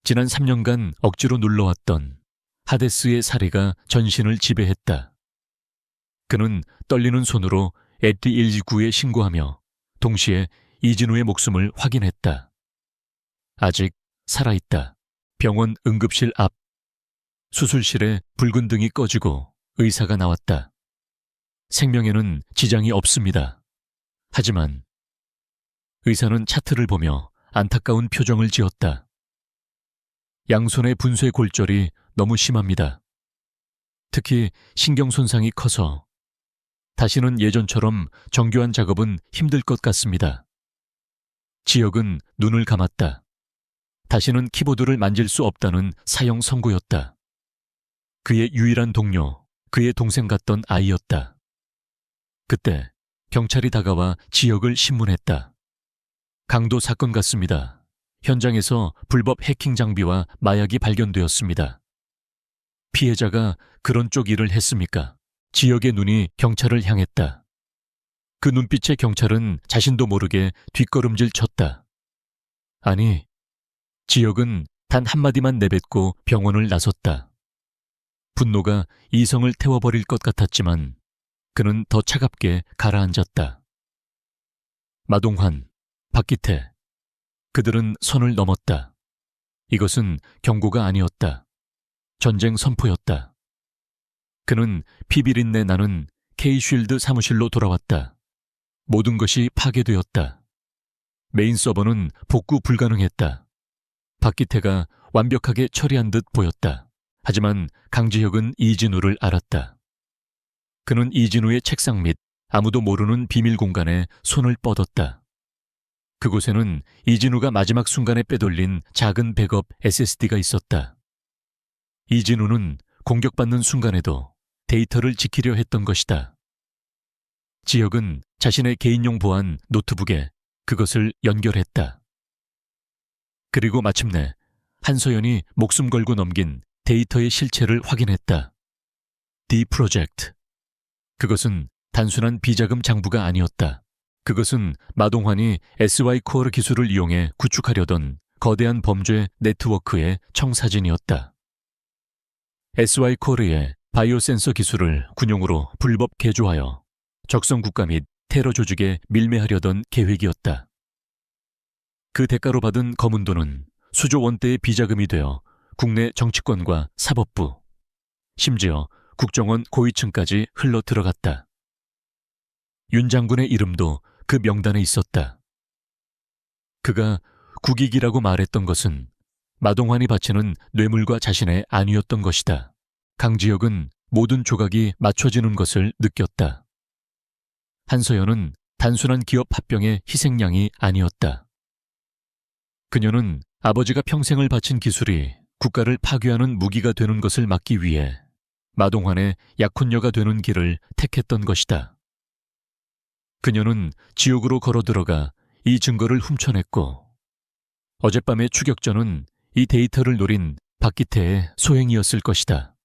A: 지난 3년간 억지로 눌러왔던 하데스의 사리가 전신을 지배했다. 그는 떨리는 손으로 에티 119에 신고하며 동시에 이진우의 목숨을 확인했다. 아직 살아있다. 병원 응급실 앞. 수술실에 붉은 등이 꺼지고 의사가 나왔다. 생명에는 지장이 없습니다. 하지만 의사는 차트를 보며 안타까운 표정을 지었다. 양손의 분쇄 골절이 너무 심합니다. 특히 신경 손상이 커서 다시는 예전처럼 정교한 작업은 힘들 것 같습니다. 지혁은 눈을 감았다. 다시는 키보드를 만질 수 없다는 사형 선고였다. 그의 유일한 동료, 그의 동생 같던 아이였다. 그때 경찰이 다가와 지혁을 신문했다. 강도 사건 같습니다. 현장에서 불법 해킹 장비와 마약이 발견되었습니다. 피해자가 그런 쪽 일을 했습니까? 지혁의 눈이 경찰을 향했다. 그 눈빛에 경찰은 자신도 모르게 뒷걸음질 쳤다. 아니, 지혁은 단 한마디만 내뱉고 병원을 나섰다. 분노가 이성을 태워버릴 것 같았지만 그는 더 차갑게 가라앉았다. 마동환, 박기태. 그들은 선을 넘었다. 이것은 경고가 아니었다. 전쟁 선포였다. 그는 피비린내 나는 K쉴드 사무실로 돌아왔다. 모든 것이 파괴되었다. 메인 서버는 복구 불가능했다. 박기태가 완벽하게 처리한 듯 보였다. 하지만 강지혁은 이진우를 알았다. 그는 이진우의 책상 밑 아무도 모르는 비밀 공간에 손을 뻗었다. 그곳에는 이진우가 마지막 순간에 빼돌린 작은 백업 SSD가 있었다. 이진우는 공격받는 순간에도 데이터를 지키려 했던 것이다. 지혁은 자신의 개인용 보안 노트북에 그것을 연결했다. 그리고 마침내 한서연이 목숨 걸고 넘긴 데이터의 실체를 확인했다. D 프로젝트. 그것은 단순한 비자금 장부가 아니었다. 그것은 마동환이 SY 코어 기술을 이용해 구축하려던 거대한 범죄 네트워크의 청사진이었다. SY 코어의 바이오 센서 기술을 군용으로 불법 개조하여 적성 국가 및 테러 조직에 밀매하려던 계획이었다. 그 대가로 받은 검은 돈은 수조 원대의 비자금이 되어 국내 정치권과 사법부, 심지어 국정원 고위층까지 흘러 들어갔다. 윤 장군의 이름도 그 명단에 있었다. 그가 국익이라고 말했던 것은 마동환이 바치는 뇌물과 자신의 안위였던 것이다. 강지혁은 모든 조각이 맞춰지는 것을 느꼈다. 한서연은 단순한 기업 합병의 희생양이 아니었다. 그녀는 아버지가 평생을 바친 기술이 국가를 파괴하는 무기가 되는 것을 막기 위해 마동환의 약혼녀가 되는 길을 택했던 것이다. 그녀는 지옥으로 걸어 들어가 이 증거를 훔쳐냈고 어젯밤의 추격전은 이 데이터를 노린 박기태의 소행이었을 것이다.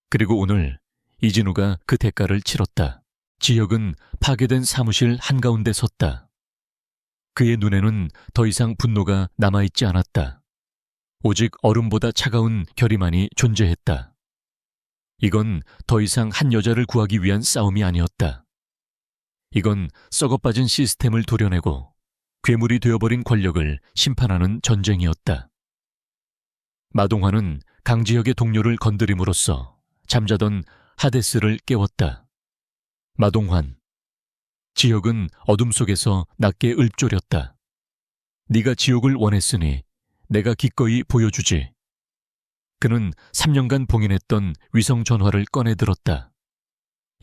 A: 그리고 오늘 이진우가 그 대가를 치렀다. 지혁은 파괴된 사무실 한가운데 섰다. 그의 눈에는 더 이상 분노가 남아있지 않았다. 오직 얼음보다 차가운 결의만이 존재했다. 이건 더 이상 한 여자를 구하기 위한 싸움이 아니었다. 이건 썩어빠진 시스템을 도려내고 괴물이 되어버린 권력을 심판하는 전쟁이었다. 마동환은 강지혁의 동료를 건드림으로써 잠자던 하데스를 깨웠다. 마동환, 지혁은 어둠 속에서 낮게 읊조렸다. 네가 지옥을 원했으니 내가 기꺼이 보여주지. 그는 3년간 봉인했던 위성 전화를 꺼내 들었다.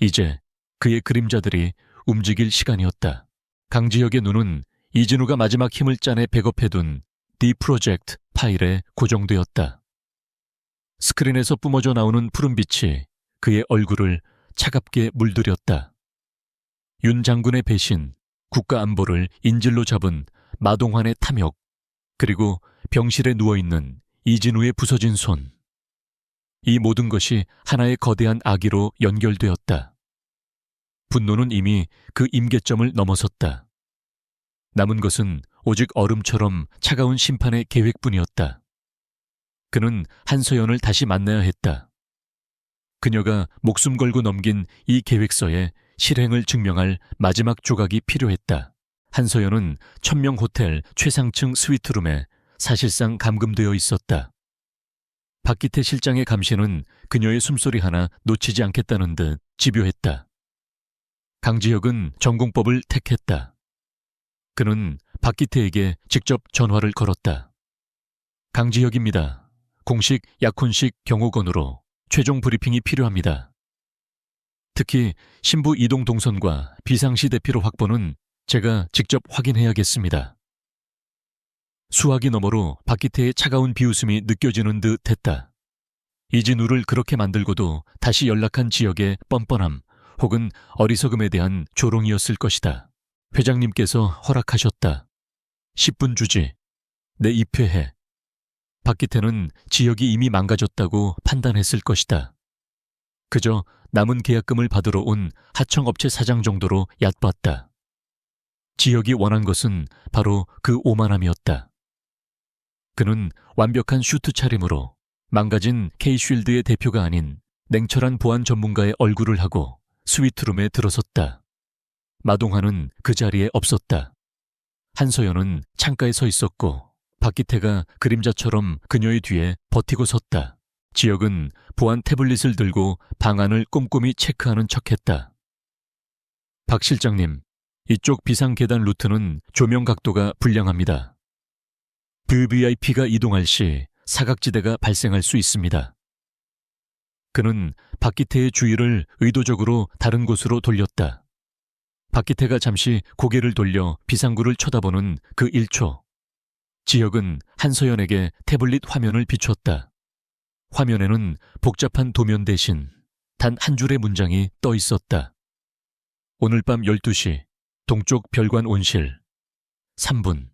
A: 이제 그의 그림자들이 움직일 시간이었다. 강지혁의 눈은 이진우가 마지막 힘을 짜내 백업해둔 D 프로젝트 파일에 고정되었다. 스크린에서 뿜어져 나오는 푸른빛이 그의 얼굴을 차갑게 물들였다. 윤 장군의 배신, 국가 안보를 인질로 잡은 마동환의 탐욕, 그리고 병실에 누워있는 이진우의 부서진 손. 이 모든 것이 하나의 거대한 악의로 연결되었다. 분노는 이미 그 임계점을 넘어섰다. 남은 것은 오직 얼음처럼 차가운 심판의 계획뿐이었다. 그는 한서연을 다시 만나야 했다. 그녀가 목숨 걸고 넘긴 이 계획서에 실행을 증명할 마지막 조각이 필요했다. 한서연은 천명 호텔 최상층 스위트룸에 사실상 감금되어 있었다. 박기태 실장의 감시는 그녀의 숨소리 하나 놓치지 않겠다는 듯 집요했다. 강지혁은 전공법을 택했다. 그는 박기태에게 직접 전화를 걸었다. 강지혁입니다. 공식 약혼식 경호건으로 최종 브리핑이 필요합니다. 특히 신부 이동 동선과 비상시 대피로 확보는 제가 직접 확인해야겠습니다. 수화기 너머로 박기태의 차가운 비웃음이 느껴지는 듯 했다. 이진우를 그렇게 만들고도 다시 연락한 지역의 뻔뻔함 혹은 어리석음에 대한 조롱이었을 것이다. 회장님께서 허락하셨다. 10분 주지. 내 입회해. 박기태는 지역이 이미 망가졌다고 판단했을 것이다. 그저 남은 계약금을 받으러 온 하청업체 사장 정도로 얕봤다. 지역이 원한 것은 바로 그 오만함이었다. 그는 완벽한 슈트 차림으로 망가진 K쉴드의 대표가 아닌 냉철한 보안 전문가의 얼굴을 하고 스위트룸에 들어섰다. 마동환은 그 자리에 없었다. 한서연은 창가에 서 있었고 박기태가 그림자처럼 그녀의 뒤에 버티고 섰다. 지역은 보안 태블릿을 들고 방안을 꼼꼼히 체크하는 척했다. 박 실장님, 이쪽 비상계단 루트는 조명 각도가 불량합니다. VVIP가 이동할 시 사각지대가 발생할 수 있습니다. 그는 박기태의 주의를 의도적으로 다른 곳으로 돌렸다. 박기태가 잠시 고개를 돌려 비상구를 쳐다보는 그 1초. 지역은 한서연에게 태블릿 화면을 비췄다. 화면에는 복잡한 도면 대신 단 한 줄의 문장이 떠 있었다. 오늘 밤 12시 동쪽 별관 온실 3분.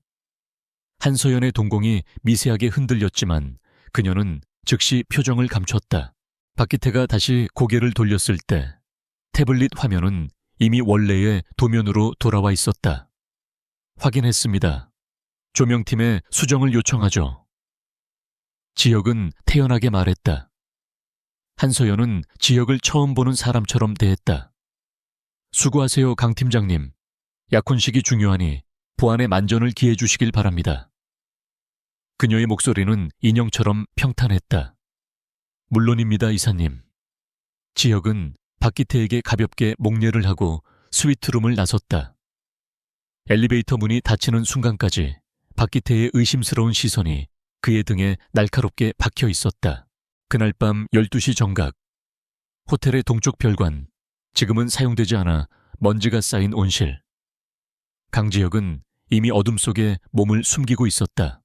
A: 한서연의 동공이 미세하게 흔들렸지만 그녀는 즉시 표정을 감췄다. 박기태가 다시 고개를 돌렸을 때 태블릿 화면은 이미 원래의 도면으로 돌아와 있었다. 확인했습니다. 조명팀에 수정을 요청하죠. 지역은 태연하게 말했다. 한서연은 지역을 처음 보는 사람처럼 대했다. 수고하세요, 강 팀장님. 약혼식이 중요하니 보안에 만전을 기해 주시길 바랍니다. 그녀의 목소리는 인형처럼 평탄했다. 물론입니다, 이사님. 지역은 박기태에게 가볍게 목례를 하고 스위트룸을 나섰다. 엘리베이터 문이 닫히는 순간까지 박기태의 의심스러운 시선이 그의 등에 날카롭게 박혀 있었다. 그날 밤 12시 정각. 호텔의 동쪽 별관, 지금은 사용되지 않아 먼지가 쌓인 온실. 강지혁은 이미 어둠 속에 몸을 숨기고 있었다.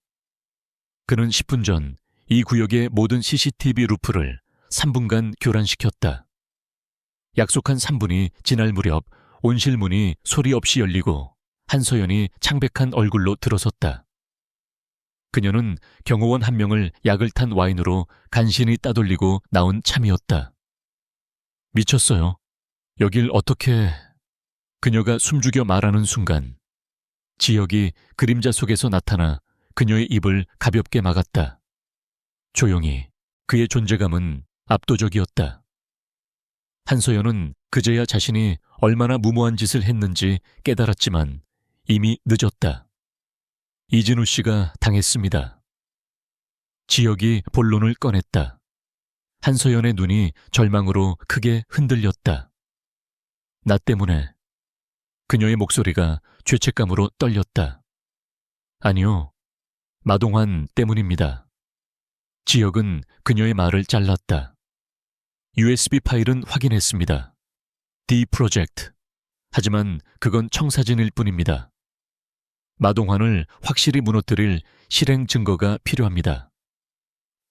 A: 그는 10분 전 이 구역의 모든 CCTV 루프를 3분간 교란시켰다. 약속한 3분이 지날 무렵 온실 문이 소리 없이 열리고 한서연이 창백한 얼굴로 들어섰다. 그녀는 경호원 한 명을 약을 탄 와인으로 간신히 따돌리고 나온 참이었다. 미쳤어요. 여길 어떻게... 그녀가 숨죽여 말하는 순간 지역이 그림자 속에서 나타나 그녀의 입을 가볍게 막았다. 조용히 그의 존재감은 압도적이었다. 한서연은 그제야 자신이 얼마나 무모한 짓을 했는지 깨달았지만 이미 늦었다. 이진우 씨가 당했습니다. 지역이 본론을 꺼냈다. 한서연의 눈이 절망으로 크게 흔들렸다. 나 때문에 그녀의 목소리가 죄책감으로 떨렸다. 아니요, 마동환 때문입니다. 지혁은 그녀의 말을 잘랐다. USB 파일은 확인했습니다. D 프로젝트. 하지만 그건 청사진일 뿐입니다. 마동환을 확실히 무너뜨릴 실행 증거가 필요합니다.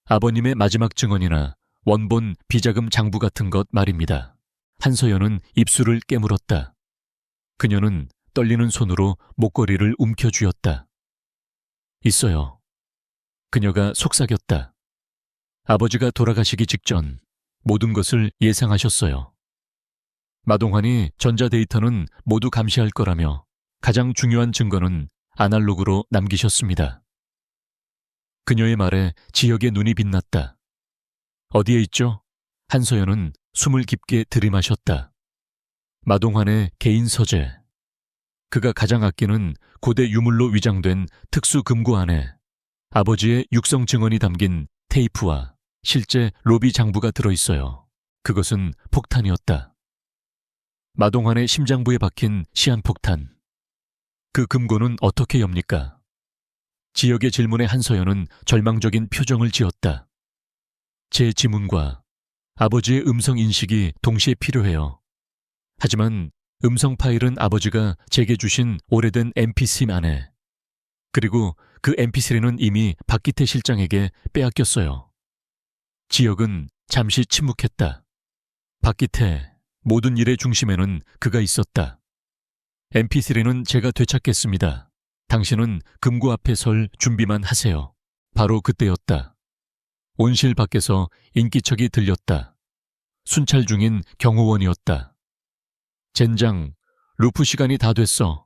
A: 아버님의 마지막 증언이나 원본 비자금 장부 같은 것 말입니다. 한서연은 입술을 깨물었다. 그녀는 떨리는 손으로 목걸이를 움켜쥐었다. 있어요. 그녀가 속삭였다. 아버지가 돌아가시기 직전 모든 것을 예상하셨어요. 마동환이 전자데이터는 모두 감시할 거라며 가장 중요한 증거는 아날로그로 남기셨습니다. 그녀의 말에 지혁의 눈이 빛났다. 어디에 있죠? 한서연은 숨을 깊게 들이마셨다. 마동환의 개인 서재. 그가 가장 아끼는 고대 유물로 위장된 특수 금고 안에 아버지의 육성 증언이 담긴 테이프와 실제 로비 장부가 들어있어요. 그것은 폭탄이었다. 마동환의 심장부에 박힌 시한폭탄. 그 금고는 어떻게 엽니까? 지역의 질문에 한서연은 절망적인 표정을 지었다. 제 지문과 아버지의 음성 인식이 동시에 필요해요. 하지만 음성 파일은 아버지가 제게 주신 오래된 MP3 안에, 그리고 그 MP3는 이미 박기태 실장에게 빼앗겼어요. 지역은 잠시 침묵했다. 박기태, 모든 일의 중심에는 그가 있었다. MP3는 제가 되찾겠습니다. 당신은 금고 앞에 설 준비만 하세요. 바로 그때였다. 온실 밖에서 인기척이 들렸다. 순찰 중인 경호원이었다. 젠장, 루프 시간이 다 됐어.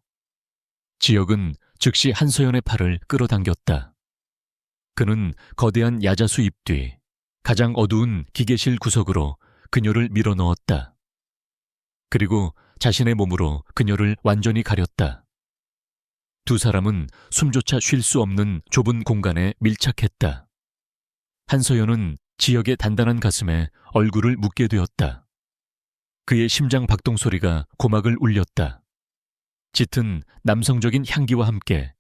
A: 지역은 즉시 한서연의 팔을 끌어당겼다. 그는 거대한 야자수 입 뒤 가장 어두운 기계실 구석으로 그녀를 밀어넣었다. 그리고 자신의 몸으로 그녀를 완전히 가렸다. 두 사람은 숨조차 쉴 수 없는 좁은 공간에 밀착했다. 한서연은 지역의 단단한 가슴에 얼굴을 묻게 되었다. 그의 심장 박동 소리가 고막을 울렸다. 짙은 남성적인 향기와 함께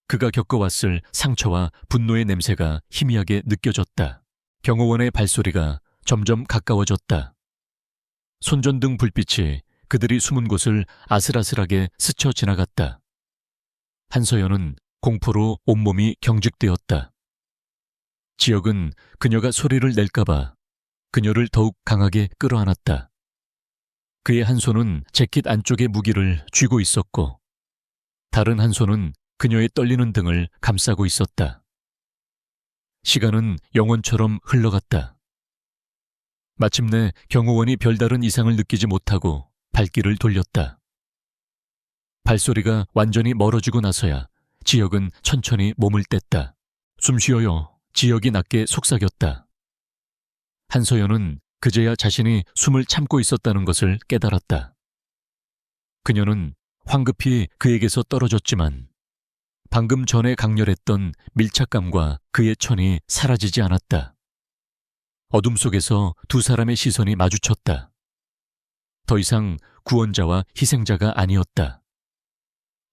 A: 그가 겪어왔을 상처와 분노의 냄새가 희미하게 느껴졌다. 경호원의 발소리가 점점 가까워졌다. 손전등 불빛이 그들이 숨은 곳을 아슬아슬하게 스쳐 지나갔다. 한서연은 공포로 온몸이 경직되었다. 지역은 그녀가 소리를 낼까봐 그녀를 더욱 강하게 끌어안았다. 그의 한 손은 재킷 안쪽의 무기를 쥐고 있었고 다른 한 손은 그녀의 떨리는 등을 감싸고 있었다. 시간은 영원처럼 흘러갔다. 마침내 경호원이 별다른 이상을 느끼지 못하고 발길을 돌렸다. 발소리가 완전히 멀어지고 나서야 지역은 천천히 몸을 뗐다. 숨 쉬어요. 지역이 낮게 속삭였다. 한서연은 그제야 자신이 숨을 참고 있었다는 것을 깨달았다. 그녀는 황급히 그에게서 떨어졌지만 방금 전에 강렬했던 밀착감과 그의 천이 사라지지 않았다. 어둠 속에서 두 사람의 시선이 마주쳤다. 더 이상 구원자와 희생자가 아니었다.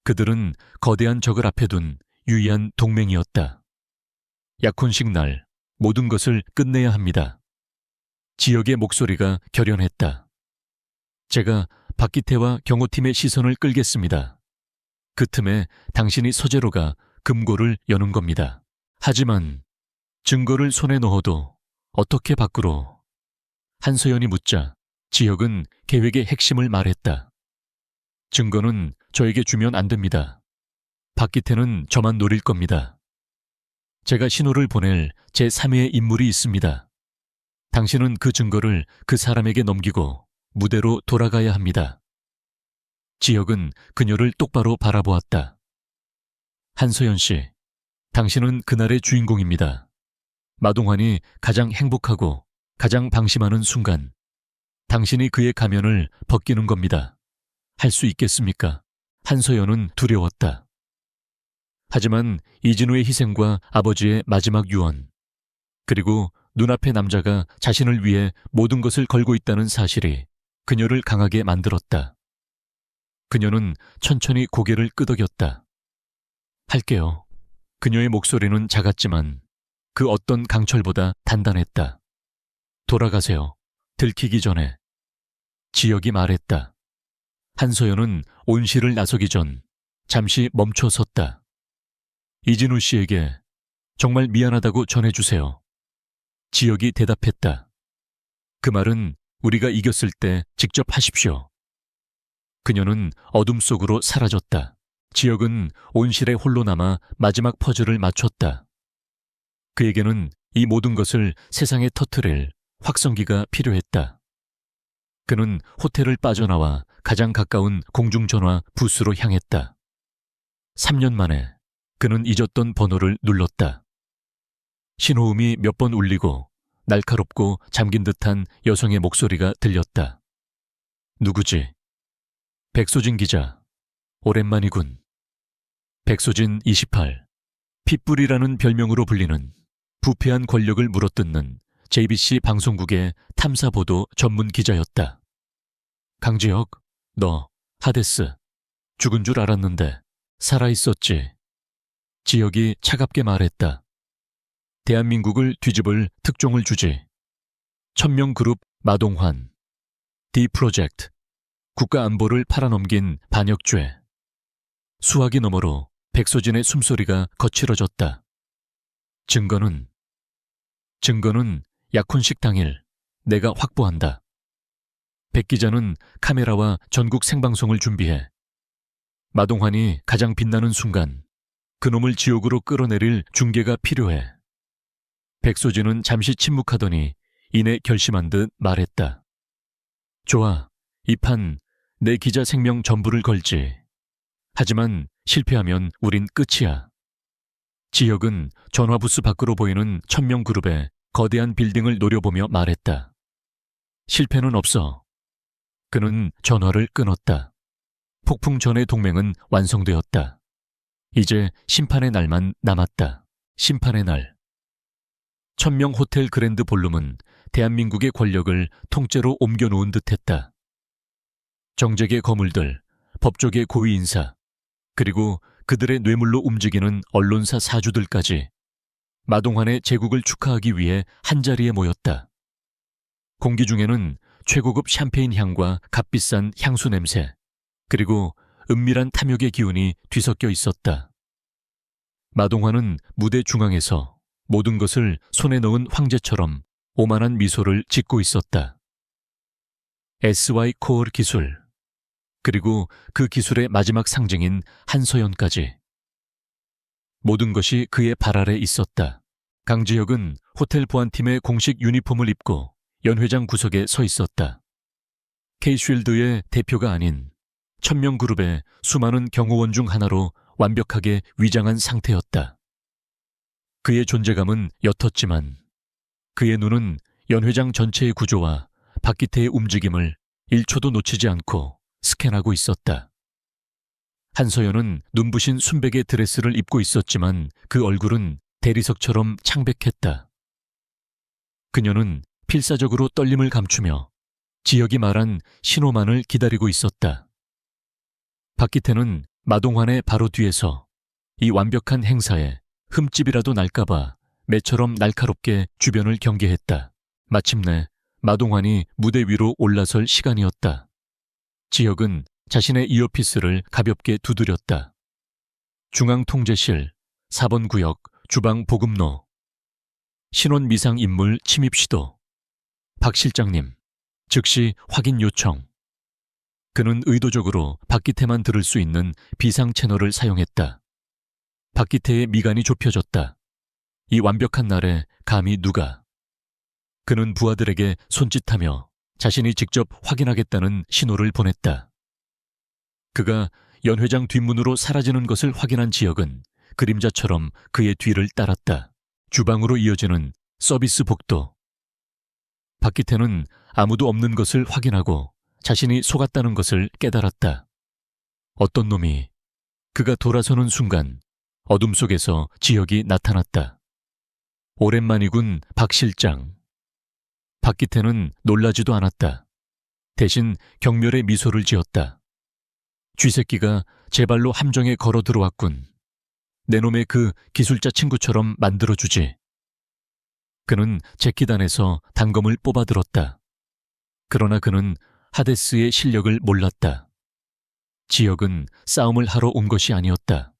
A: 그들은 거대한 적을 앞에 둔 유의한 동맹이었다. 약혼식 날 모든 것을 끝내야 합니다. 지역의 목소리가 결연했다. 제가 박기태와 경호팀의 시선을 끌겠습니다. 그 틈에 당신이 서재로 가 금고를 여는 겁니다. 하지만 증거를 손에 넣어도 어떻게 밖으로? 한서연이 묻자 지역은 계획의 핵심을 말했다. 증거는 저에게 주면 안 됩니다. 박기태는 저만 노릴 겁니다. 제가 신호를 보낼 제3의 인물이 있습니다. 당신은 그 증거를 그 사람에게 넘기고 무대로 돌아가야 합니다. 지역은 그녀를 똑바로 바라보았다. 한서연 씨, 당신은 그날의 주인공입니다. 마동환이 가장 행복하고 가장 방심하는 순간, 당신이 그의 가면을 벗기는 겁니다. 할 수 있겠습니까? 한서연은 두려웠다. 하지만 이진우의 희생과 아버지의 마지막 유언, 그리고 눈앞의 남자가 자신을 위해 모든 것을 걸고 있다는 사실이 그녀를 강하게 만들었다. 그녀는 천천히 고개를 끄덕였다. 할게요. 그녀의 목소리는 작았지만 그 어떤 강철보다 단단했다. 돌아가세요. 들키기 전에. 지혁이 말했다. 한서연은 온실을 나서기 전 잠시 멈춰 섰다. 이진우 씨에게 정말 미안하다고 전해주세요. 지혁이 대답했다. 그 말은 우리가 이겼을 때 직접 하십시오. 그녀는 어둠 속으로 사라졌다. 지혁은 온실에 홀로 남아 마지막 퍼즐을 맞췄다. 그에게는 이 모든 것을 세상에 터뜨릴 확성기가 필요했다. 그는 호텔을 빠져나와 가장 가까운 공중전화 부스로 향했다. 3년 만에 그는 잊었던 번호를 눌렀다. 신호음이 몇 번 울리고 날카롭고 잠긴 듯한 여성의 목소리가 들렸다. 누구지? 백소진 기자. 오랜만이군. 백소진 28. 핏불이라는 별명으로 불리는 부패한 권력을 물어뜯는 JBC 방송국의 탐사보도 전문 기자였다. 강지혁, 너 하데스. 죽은 줄 알았는데 살아있었지. 지혁이 차갑게 말했다. 대한민국을 뒤집을 특종을 주지. 천명그룹 마동환. D-프로젝트. 국가안보를 팔아넘긴 반역죄. 수화기 너머로 백소진의 숨소리가 거칠어졌다. 증거는 약혼식 당일 내가 확보한다. 백 기자는 카메라와 전국 생방송을 준비해. 마동환이 가장 빛나는 순간 그놈을 지옥으로 끌어내릴 중계가 필요해. 백소진은 잠시 침묵하더니 이내 결심한 듯 말했다. 좋아, 이 판 내 기자 생명 전부를 걸지. 하지만 실패하면 우린 끝이야. 지혁은 전화부스 밖으로 보이는 천명그룹의 거대한 빌딩을 노려보며 말했다. 실패는 없어. 그는 전화를 끊었다. 폭풍 전의 동맹은 완성되었다. 이제 심판의 날만 남았다. 심판의 날. 천명 호텔 그랜드 볼룸은 대한민국의 권력을 통째로 옮겨놓은 듯했다. 정재계 거물들, 법조계 고위 인사, 그리고 그들의 뇌물로 움직이는 언론사 사주들까지 마동환의 제국을 축하하기 위해 한자리에 모였다. 공기 중에는 최고급 샴페인 향과 값비싼 향수 냄새, 그리고 은밀한 탐욕의 기운이 뒤섞여 있었다. 마동환은 무대 중앙에서 모든 것을 손에 넣은 황제처럼 오만한 미소를 짓고 있었다. SY 코어 기술, 그리고 그 기술의 마지막 상징인 한서연까지. 모든 것이 그의 발 아래 있었다. 강지혁은 호텔 보안팀의 공식 유니폼을 입고 연회장 구석에 서 있었다. K쉴드의 대표가 아닌 천명그룹의 수많은 경호원 중 하나로 완벽하게 위장한 상태였다. 그의 존재감은 옅었지만 그의 눈은 연회장 전체의 구조와 박기태의 움직임을 1초도 놓치지 않고 스캔하고 있었다. 한서연은 눈부신 순백의 드레스를 입고 있었지만 그 얼굴은 대리석처럼 창백했다. 그녀는 필사적으로 떨림을 감추며 지혁이 말한 신호만을 기다리고 있었다. 박기태는 마동환의 바로 뒤에서 이 완벽한 행사에 흠집이라도 날까봐 매처럼 날카롭게 주변을 경계했다. 마침내 마동환이 무대 위로 올라설 시간이었다. 지혁은 자신의 이어피스를 가볍게 두드렸다. 중앙통제실, 4번 구역, 주방 보급로. 신원 미상 인물 침입 시도. 박 실장님, 즉시 확인 요청. 그는 의도적으로 박기태만 들을 수 있는 비상 채널을 사용했다. 박기태의 미간이 좁혀졌다. 이 완벽한 날에 감히 누가. 그는 부하들에게 손짓하며 자신이 직접 확인하겠다는 신호를 보냈다. 그가 연회장 뒷문으로 사라지는 것을 확인한 지혁은 그림자처럼 그의 뒤를 따랐다. 주방으로 이어지는 서비스 복도. 박기태는 아무도 없는 것을 확인하고 자신이 속았다는 것을 깨달았다. 어떤 놈이. 그가 돌아서는 순간 어둠 속에서 지혁이 나타났다. 오랜만이군, 박 실장. 박기태는 놀라지도 않았다. 대신 경멸의 미소를 지었다. 쥐새끼가 제 발로 함정에 걸어 들어왔군. 내 놈의 그 기술자 친구처럼 만들어주지. 그는 재키단에서 단검을 뽑아들었다. 그러나 그는 하데스의 실력을 몰랐다. 지역은 싸움을 하러 온 것이 아니었다.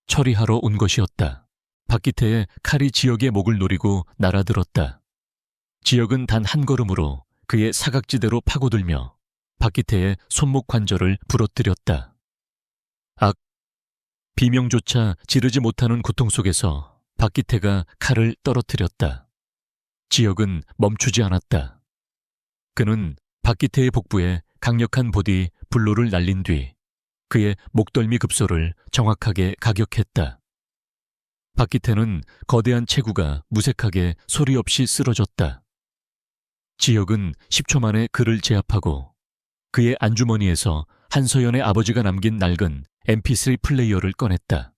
A: 처리하러 온 것이었다. 박기태의 칼이 지역의 목을 노리고 날아들었다. 지역은 단 한 걸음으로 그의 사각지대로 파고들며 박기태의 손목 관절을 부러뜨렸다. 악! 비명조차 지르지 못하는 고통 속에서 박기태가 칼을 떨어뜨렸다. 지역은 멈추지 않았다. 그는 박기태의 복부에 강력한 보디 블로를 날린 뒤 그의 목덜미 급소를 정확하게 가격했다. 박기태는 거대한 체구가 무색하게 소리 없이 쓰러졌다. 지역은 10초 만에 그를 제압하고 그의 안주머니에서 한서연의 아버지가 남긴 낡은 MP3 플레이어를 꺼냈다.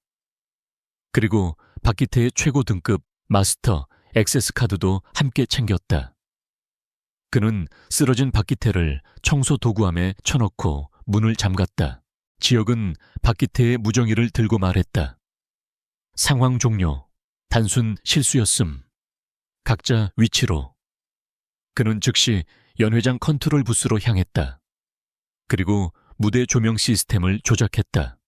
A: 그리고 박기태의 최고 등급 마스터 액세스 카드도 함께 챙겼다. 그는 쓰러진 박기태를 청소 도구함에 쳐넣고 문을 잠갔다. 지역은 박기태의 무정의를 들고 말했다. 상황 종료. 단순 실수였음. 각자 위치로. 그는 즉시 연회장 컨트롤 부스로 향했다. 그리고 무대 조명 시스템을 조작했다.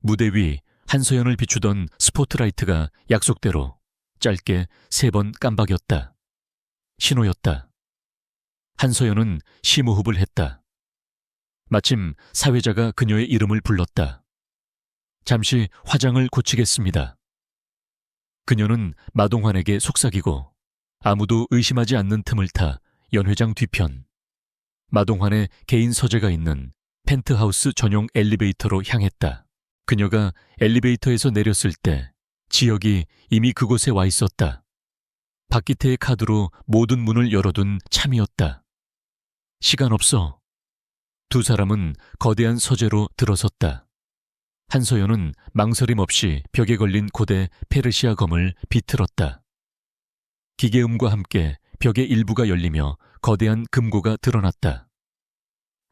A: 무대 위 한서연을 비추던 스포트라이트가 약속대로 짧게 3번 깜박였다. 신호였다. 한서연은 심호흡을 했다. 마침 사회자가 그녀의 이름을 불렀다. 잠시 화장을 고치겠습니다. 그녀는 마동환에게 속삭이고 아무도 의심하지 않는 틈을 타 연회장 뒤편 마동환의 개인 서재가 있는 펜트하우스 전용 엘리베이터로 향했다. 그녀가 엘리베이터에서 내렸을 때 지역이 이미 그곳에 와 있었다. 박기태의 카드로 모든 문을 열어둔 참이었다. 시간 없어. 두 사람은 거대한 서재로 들어섰다. 한서연은 망설임 없이 벽에 걸린 고대 페르시아 검을 비틀었다. 기계음과 함께 벽의 일부가 열리며 거대한 금고가 드러났다.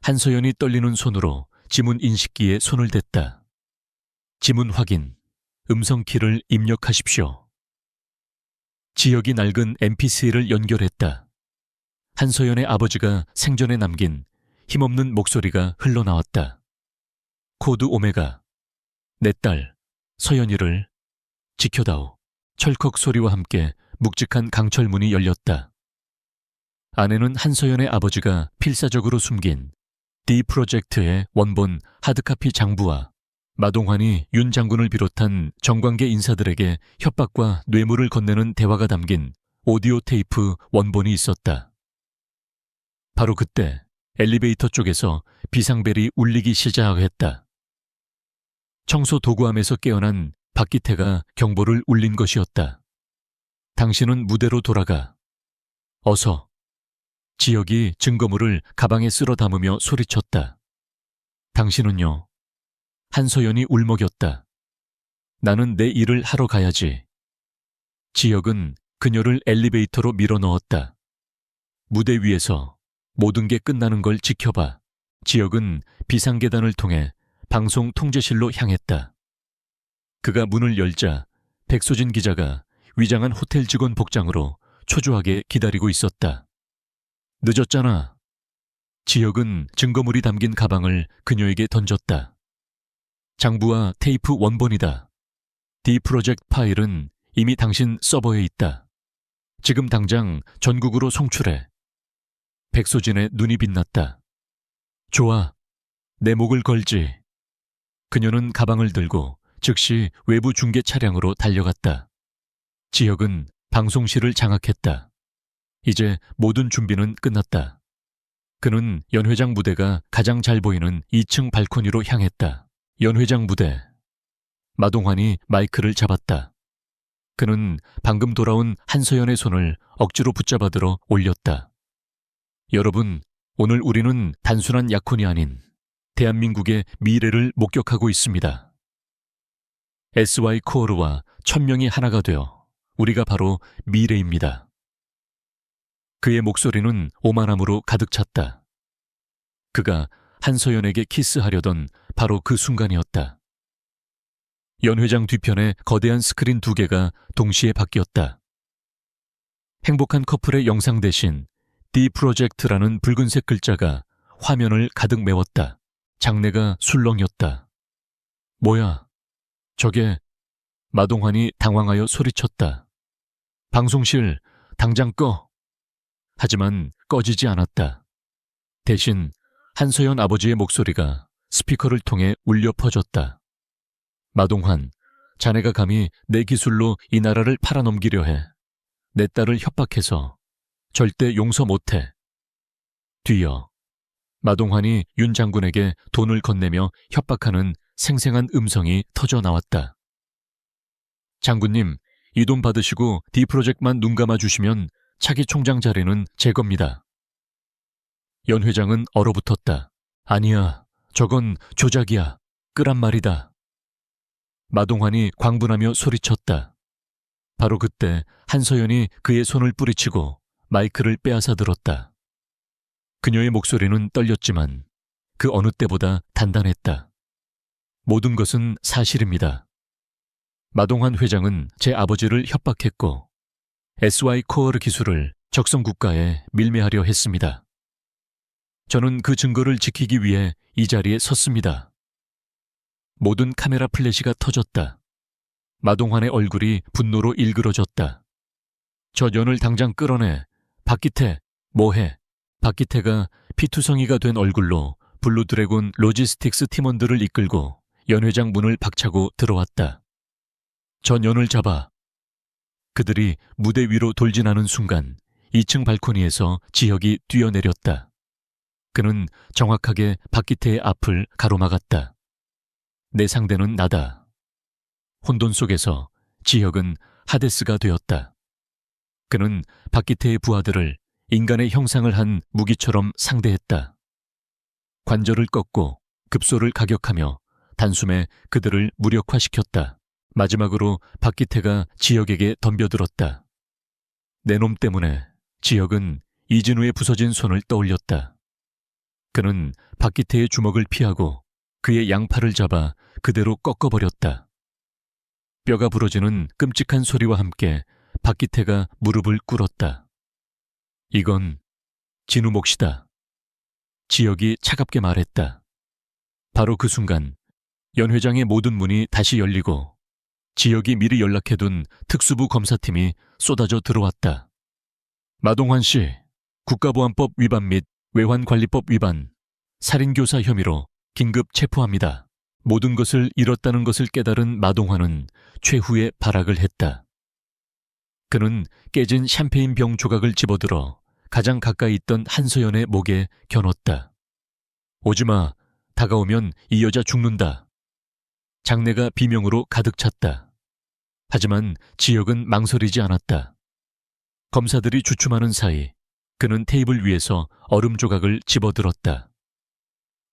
A: 한서연이 떨리는 손으로 지문 인식기에 손을 댔다. 지문 확인, 음성키를 입력하십시오. 지역이 낡은 MPC를 연결했다. 한서연의 아버지가 생전에 남긴 힘없는 목소리가 흘러나왔다. 코드 오메가, 내 딸 서연이를 지켜다오. 철컥 소리와 함께 묵직한 강철문이 열렸다. 안에는 한서연의 아버지가 필사적으로 숨긴 D 프로젝트의 원본 하드카피 장부와 마동환이 윤 장군을 비롯한 정관계 인사들에게 협박과 뇌물을 건네는 대화가 담긴 오디오 테이프 원본이 있었다. 바로 그때 엘리베이터 쪽에서 비상벨이 울리기 시작했다. 청소 도구함에서 깨어난 박기태가 경보를 울린 것이었다. 당신은 무대로 돌아가. 어서. 지역이 증거물을 가방에 쓸어 담으며 소리쳤다. 당신은요? 한서연이 울먹였다. 나는 내 일을 하러 가야지. 지역은 그녀를 엘리베이터로 밀어 넣었다. 무대 위에서 모든 게 끝나는 걸 지켜봐. 지역은 비상계단을 통해 방송 통제실로 향했다. 그가 문을 열자 백소진 기자가 위장한 호텔 직원 복장으로 초조하게 기다리고 있었다. 늦었잖아. 지역은 증거물이 담긴 가방을 그녀에게 던졌다. 장부와 테이프 원본이다. D 프로젝트 파일은 이미 당신 서버에 있다. 지금 당장 전국으로 송출해. 백소진의 눈이 빛났다. 좋아. 내 목을 걸지. 그녀는 가방을 들고 즉시 외부 중계 차량으로 달려갔다. 지역은 방송실을 장악했다. 이제 모든 준비는 끝났다. 그는 연회장 무대가 가장 잘 보이는 2층 발코니로 향했다. 연회장 무대. 마동환이 마이크를 잡았다. 그는 방금 돌아온 한서연의 손을 억지로 붙잡아 들어 올렸다. 여러분, 오늘 우리는 단순한 약혼이 아닌 대한민국의 미래를 목격하고 있습니다. SY 코어르와 1000명이 하나가 되어 우리가 바로 미래입니다. 그의 목소리는 오만함으로 가득 찼다. 그가 한서연에게 키스하려던 바로 그 순간이었다. 연 회장 뒤편에 거대한 스크린 2개가 동시에 바뀌었다. 행복한 커플의 영상 대신 D 프로젝트라는 붉은색 글자가 화면을 가득 메웠다. 장내가 술렁였다. 뭐야? 저게... 마동환이 당황하여 소리쳤다. 방송실, 당장 꺼. 하지만 꺼지지 않았다. 대신 한서연 아버지의 목소리가 스피커를 통해 울려 퍼졌다. 마동환, 자네가 감히 내 기술로 이 나라를 팔아넘기려 해. 내 딸을 협박해서 절대 용서 못해. 뒤이어 마동환이 윤 장군에게 돈을 건네며 협박하는 생생한 음성이 터져 나왔다. 장군님, 이 돈 받으시고 D 프로젝트만 눈 감아 주시면 차기 총장 자리는 제 겁니다. 연 회장은 얼어붙었다. 아니야, 저건 조작이야. 끄란 말이다. 마동환이 광분하며 소리쳤다. 바로 그때 한서연이 그의 손을 뿌리치고 마이크를 빼앗아 들었다. 그녀의 목소리는 떨렸지만 그 어느 때보다 단단했다. 모든 것은 사실입니다. 마동환 회장은 제 아버지를 협박했고 SY 코어르 기술을 적성 국가에 밀매하려 했습니다. 저는 그 증거를 지키기 위해 이 자리에 섰습니다. 모든 카메라 플래시가 터졌다. 마동환의 얼굴이 분노로 일그러졌다. 저 년을 당장 끌어내. 박기태, 뭐해? 박기태가 피투성이가 된 얼굴로 블루드래곤 로지스틱스 팀원들을 이끌고 연 회장 문을 박차고 들어왔다. 저 년을 잡아. 그들이 무대 위로 돌진하는 순간 2층 발코니에서 지혁이 뛰어내렸다. 그는 정확하게 박기태의 앞을 가로막았다. 내 상대는 나다. 혼돈 속에서 지혁은 하데스가 되었다. 그는 박기태의 부하들을 인간의 형상을 한 무기처럼 상대했다. 관절을 꺾고 급소를 가격하며 단숨에 그들을 무력화시켰다. 마지막으로 박기태가 지혁에게 덤벼들었다. 내 놈 때문에 지혁은 이진우의 부서진 손을 떠올렸다. 그는 박기태의 주먹을 피하고 그의 양팔을 잡아 그대로 꺾어버렸다. 뼈가 부러지는 끔찍한 소리와 함께 박기태가 무릎을 꿇었다. 이건 진우 몫이다. 지혁이 차갑게 말했다. 바로 그 순간 연 회장의 모든 문이 다시 열리고 지혁이 미리 연락해둔 특수부 검사팀이 쏟아져 들어왔다. 마동환 씨, 국가보안법 위반 및 외환관리법 위반, 살인교사 혐의로 긴급 체포합니다. 모든 것을 잃었다는 것을 깨달은 마동환은 최후의 발악을 했다. 그는 깨진 샴페인 병 조각을 집어들어 가장 가까이 있던 한서연의 목에 겨눴다. 오지마, 다가오면 이 여자 죽는다. 장내가 비명으로 가득 찼다. 하지만 지혁은 망설이지 않았다. 검사들이 주춤하는 사이 그는 테이블 위에서 얼음 조각을 집어들었다.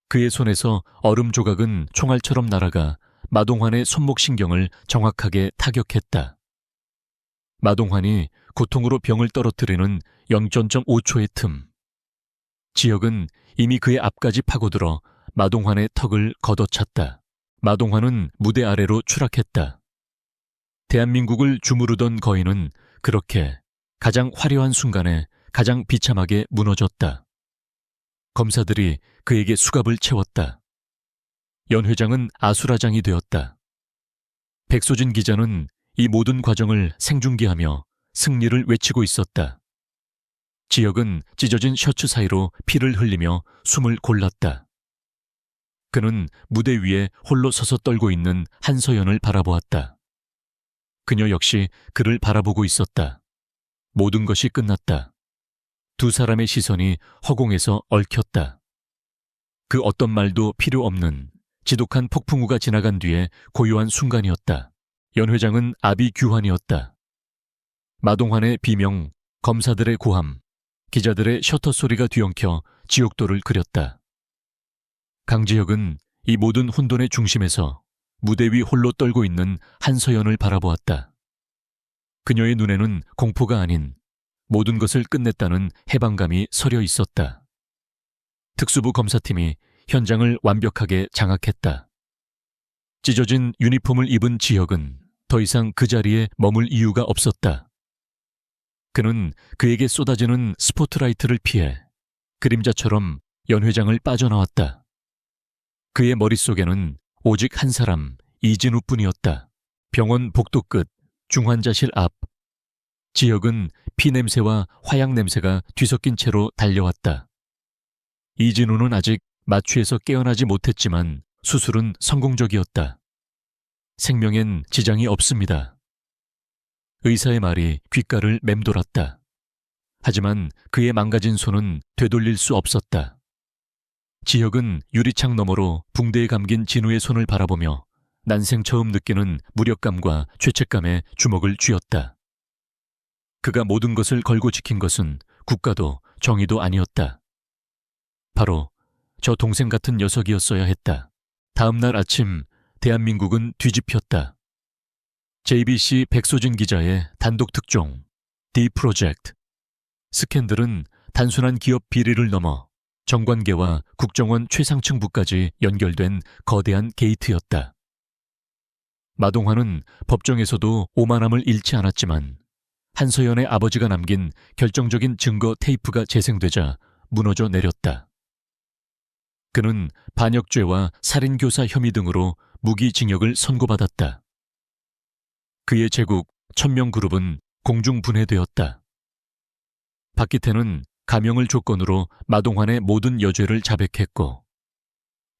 A: 그의 손에서 얼음 조각은 총알처럼 날아가 마동환의 손목 신경을 정확하게 타격했다. 마동환이 고통으로 병을 떨어뜨리는 0.5초의 틈. 지혁은 이미 그의 앞까지 파고들어 마동환의 턱을 걷어찼다. 마동환은 무대 아래로 추락했다. 대한민국을 주무르던 거인은 그렇게 가장 화려한 순간에 가장 비참하게 무너졌다. 검사들이 그에게 수갑을 채웠다. 연 회장은 아수라장이 되었다. 백소진 기자는 이 모든 과정을 생중계하며 승리를 외치고 있었다. 지혁은 찢어진 셔츠 사이로 피를 흘리며 숨을 골랐다. 그는 무대 위에 홀로 서서 떨고 있는 한서연을 바라보았다. 그녀 역시 그를 바라보고 있었다. 모든 것이 끝났다. 두 사람의 시선이 허공에서 얽혔다. 그 어떤 말도 필요 없는 지독한 폭풍우가 지나간 뒤에 고요한 순간이었다. 연 회장은 아비규환이었다. 마동환의 비명, 검사들의 고함, 기자들의 셔터 소리가 뒤엉켜 지옥도를 그렸다. 강지혁은 이 모든 혼돈의 중심에서 무대 위 홀로 떨고 있는 한서연을 바라보았다. 그녀의 눈에는 공포가 아닌 모든 것을 끝냈다는 해방감이 서려 있었다. 특수부 검사팀이 현장을 완벽하게 장악했다. 찢어진 유니폼을 입은 지혁은 더 이상 그 자리에 머물 이유가 없었다. 그는 그에게 쏟아지는 스포트라이트를 피해 그림자처럼 연회장을 빠져나왔다. 그의 머릿속에는 오직 한 사람, 이진우뿐이었다. 병원 복도 끝, 중환자실 앞. 지혁은 피냄새와 화약냄새가 뒤섞인 채로 달려왔다. 이진우는 아직 마취에서 깨어나지 못했지만 수술은 성공적이었다. 생명엔 지장이 없습니다. 의사의 말이 귓가를 맴돌았다. 하지만 그의 망가진 손은 되돌릴 수 없었다. 지혁은 유리창 너머로 붕대에 감긴 진우의 손을 바라보며 난생 처음 느끼는 무력감과 죄책감에 주먹을 쥐었다. 그가 모든 것을 걸고 지킨 것은 국가도 정의도 아니었다. 바로 저 동생 같은 녀석이었어야 했다. 다음 날 아침 대한민국은 뒤집혔다. JBC 백소진 기자의 단독 특종 D 프로젝트. 스캔들은 단순한 기업 비리를 넘어 정관계와 국정원 최상층부까지 연결된 거대한 게이트였다. 마동환은 법정에서도 오만함을 잃지 않았지만 한서연의 아버지가 남긴 결정적인 증거 테이프가 재생되자 무너져 내렸다. 그는 반역죄와 살인교사 혐의 등으로 무기징역을 선고받았다. 그의 제국 1000명 그룹은 공중분해되었다. 박기태는 가명을 조건으로 마동환의 모든 여죄를 자백했고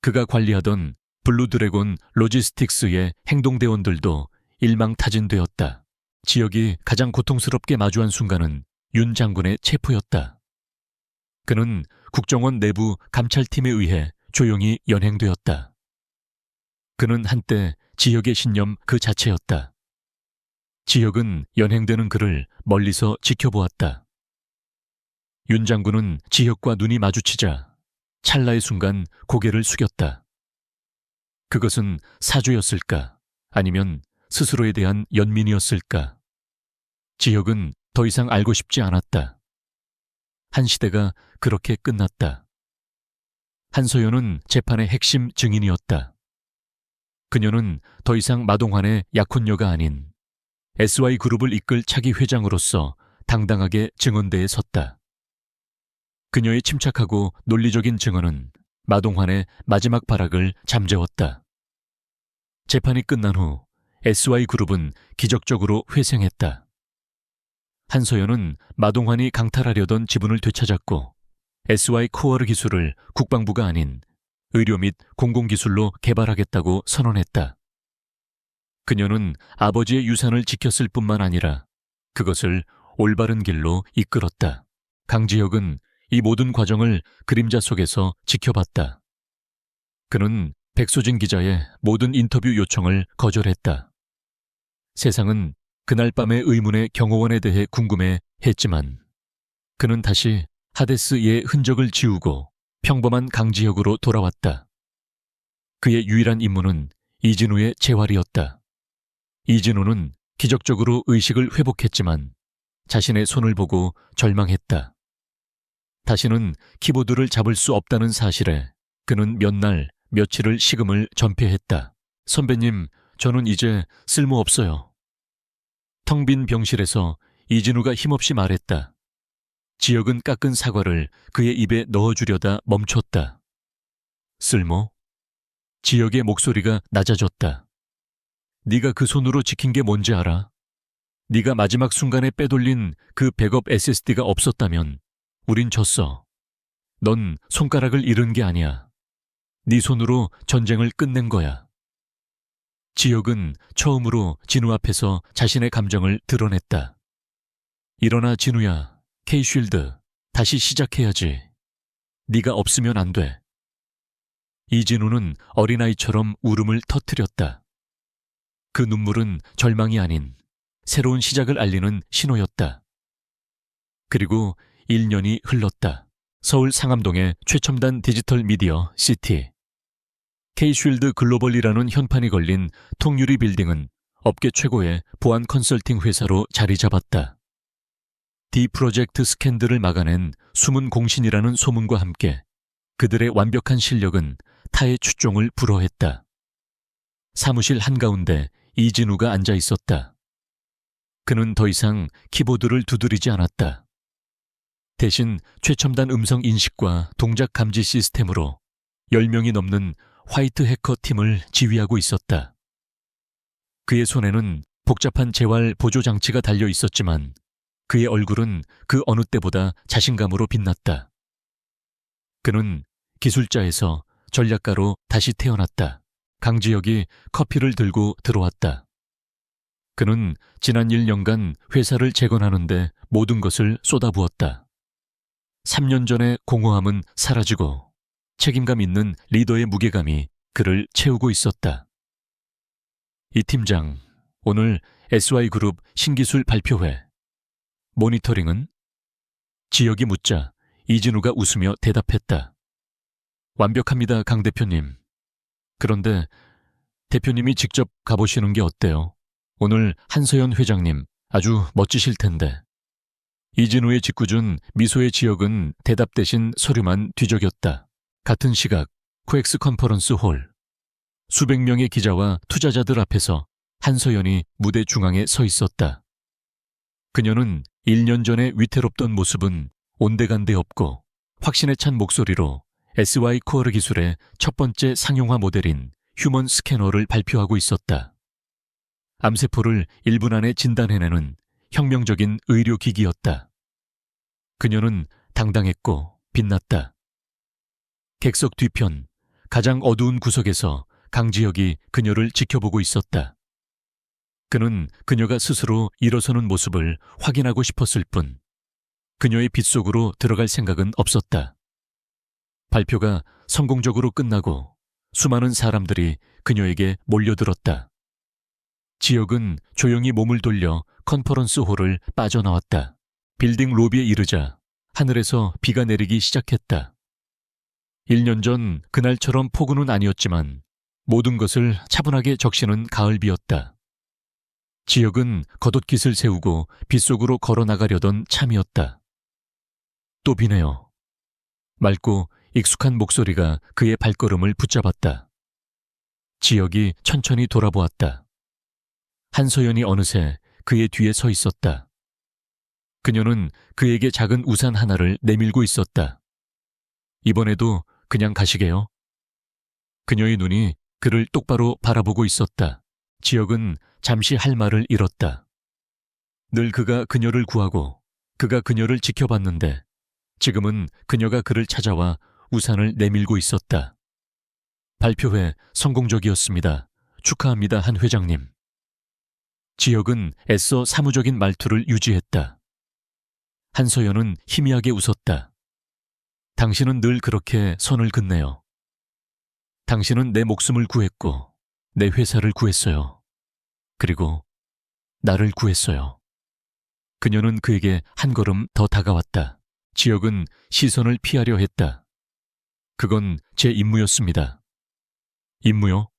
A: 그가 관리하던 블루드래곤 로지스틱스의 행동대원들도 일망타진되었다. 지역이 가장 고통스럽게 마주한 순간은 윤 장군의 체포였다. 그는 국정원 내부 감찰팀에 의해 조용히 연행되었다. 그는 한때 지역의 신념 그 자체였다. 지역은 연행되는 그를 멀리서 지켜보았다. 윤 장군은 지역과 눈이 마주치자 찰나의 순간 고개를 숙였다. 그것은 사죄였을까? 아니면 스스로에 대한 연민이었을까? 지역은 더 이상 알고 싶지 않았다. 한 시대가 그렇게 끝났다. 한서연은 재판의 핵심 증인이었다. 그녀는 더 이상 마동환의 약혼녀가 아닌 SY그룹을 이끌 차기 회장으로서 당당하게 증언대에 섰다. 그녀의 침착하고 논리적인 증언은 마동환의 마지막 발악을 잠재웠다. 재판이 끝난 후 SY그룹은 기적적으로 회생했다. 한서연은 마동환이 강탈하려던 지분을 되찾았고 SY코어르 기술을 국방부가 아닌 의료 및 공공기술로 개발하겠다고 선언했다. 그녀는 아버지의 유산을 지켰을 뿐만 아니라 그것을 올바른 길로 이끌었다. 강지혁은 이 모든 과정을 그림자 속에서 지켜봤다. 그는 백소진 기자의 모든 인터뷰 요청을 거절했다. 세상은 그날 밤의 의문의 경호원에 대해 궁금해 했지만 그는 다시 하데스의 흔적을 지우고 평범한 강지혁으로 돌아왔다. 그의 유일한 임무는 이진우의 재활이었다. 이진우는 기적적으로 의식을 회복했지만 자신의 손을 보고 절망했다. 다시는 키보드를 잡을 수 없다는 사실에 그는 몇 날, 며칠을 식음을 전폐했다. 선배님, 저는 이제 쓸모없어요. 텅 빈 병실에서 이진우가 힘없이 말했다. 지혁은 깎은 사과를 그의 입에 넣어주려다 멈췄다. 쓸모? 지혁의 목소리가 낮아졌다. 네가 그 손으로 지킨 게 뭔지 알아? 네가 마지막 순간에 빼돌린 그 백업 SSD가 없었다면 우린 졌어. 넌 손가락을 잃은 게 아니야. 네 손으로 전쟁을 끝낸 거야. 지혁은 처음으로 진우 앞에서 자신의 감정을 드러냈다. 일어나 진우야, K-쉴드, 다시 시작해야지. 네가 없으면 안 돼. 이진우는 어린아이처럼 울음을 터뜨렸다. 그 눈물은 절망이 아닌 새로운 시작을 알리는 신호였다. 그리고 1년이 흘렀다. 서울 상암동의 최첨단 디지털 미디어 시티. K-쉴드 글로벌이라는 현판이 걸린 통유리 빌딩은 업계 최고의 보안 컨설팅 회사로 자리 잡았다. D 프로젝트 스캔들을 막아낸 숨은 공신이라는 소문과 함께 그들의 완벽한 실력은 타의 추종을 불허했다. 사무실 한가운데 이진우가 앉아 있었다. 그는 더 이상 키보드를 두드리지 않았다. 대신 최첨단 음성 인식과 동작 감지 시스템으로 10명이 넘는 화이트 해커 팀을 지휘하고 있었다. 그의 손에는 복잡한 재활 보조 장치가 달려 있었지만 그의 얼굴은 그 어느 때보다 자신감으로 빛났다. 그는 기술자에서 전략가로 다시 태어났다. 강지혁이 커피를 들고 들어왔다. 그는 지난 1년간 회사를 재건하는데 모든 것을 쏟아부었다. 3년 전의 공허함은 사라지고 책임감 있는 리더의 무게감이 그를 채우고 있었다. 이 팀장, 오늘 SY그룹 신기술 발표회. 모니터링은? 지혁이 묻자 이진우가 웃으며 대답했다. 완벽합니다, 강 대표님. 그런데 대표님이 직접 가보시는 게 어때요? 오늘 한서연 회장님 아주 멋지실 텐데. 이진우의 짓궂은 미소의 지역은 대답 대신 서류만 뒤적였다. 같은 시각 코엑스 컨퍼런스 홀. 수백 명의 기자와 투자자들 앞에서 한서연이 무대 중앙에 서 있었다. 그녀는 1년 전에 위태롭던 모습은 온데간데 없고 확신에 찬 목소리로 SY 코어르 기술의 첫 번째 상용화 모델인 휴먼 스캐너를 발표하고 있었다. 암세포를 1분 안에 진단해내는 혁명적인 의료기기였다. 그녀는 당당했고 빛났다. 객석 뒤편 가장 어두운 구석에서 강지혁이 그녀를 지켜보고 있었다. 그는 그녀가 스스로 일어서는 모습을 확인하고 싶었을 뿐 그녀의 빛 속으로 들어갈 생각은 없었다. 발표가 성공적으로 끝나고 수많은 사람들이 그녀에게 몰려들었다. 지혁은 조용히 몸을 돌려 컨퍼런스 홀을 빠져나왔다. 빌딩 로비에 이르자 하늘에서 비가 내리기 시작했다. 1년 전 그날처럼 폭우는 아니었지만 모든 것을 차분하게 적시는 가을비였다. 지혁은 겉옷깃을 세우고 빗속으로 걸어나가려던 참이었다. 또 비네요. 맑고 익숙한 목소리가 그의 발걸음을 붙잡았다. 지혁이 천천히 돌아보았다. 한서연이 어느새 그의 뒤에 서 있었다. 그녀는 그에게 작은 우산 하나를 내밀고 있었다. 이번에도 그냥 가시게요? 그녀의 눈이 그를 똑바로 바라보고 있었다. 지혁은 잠시 할 말을 잃었다. 늘 그가 그녀를 구하고 그가 그녀를 지켜봤는데 지금은 그녀가 그를 찾아와 우산을 내밀고 있었다. 발표회 성공적이었습니다. 축하합니다, 한 회장님. 지혁은 애써 사무적인 말투를 유지했다. 한서연은 희미하게 웃었다. 당신은 늘 그렇게 선을 긋네요. 당신은 내 목숨을 구했고 내 회사를 구했어요. 그리고 나를 구했어요. 그녀는 그에게 한 걸음 더 다가왔다. 지혁은 시선을 피하려 했다. 그건 제 임무였습니다. 임무요?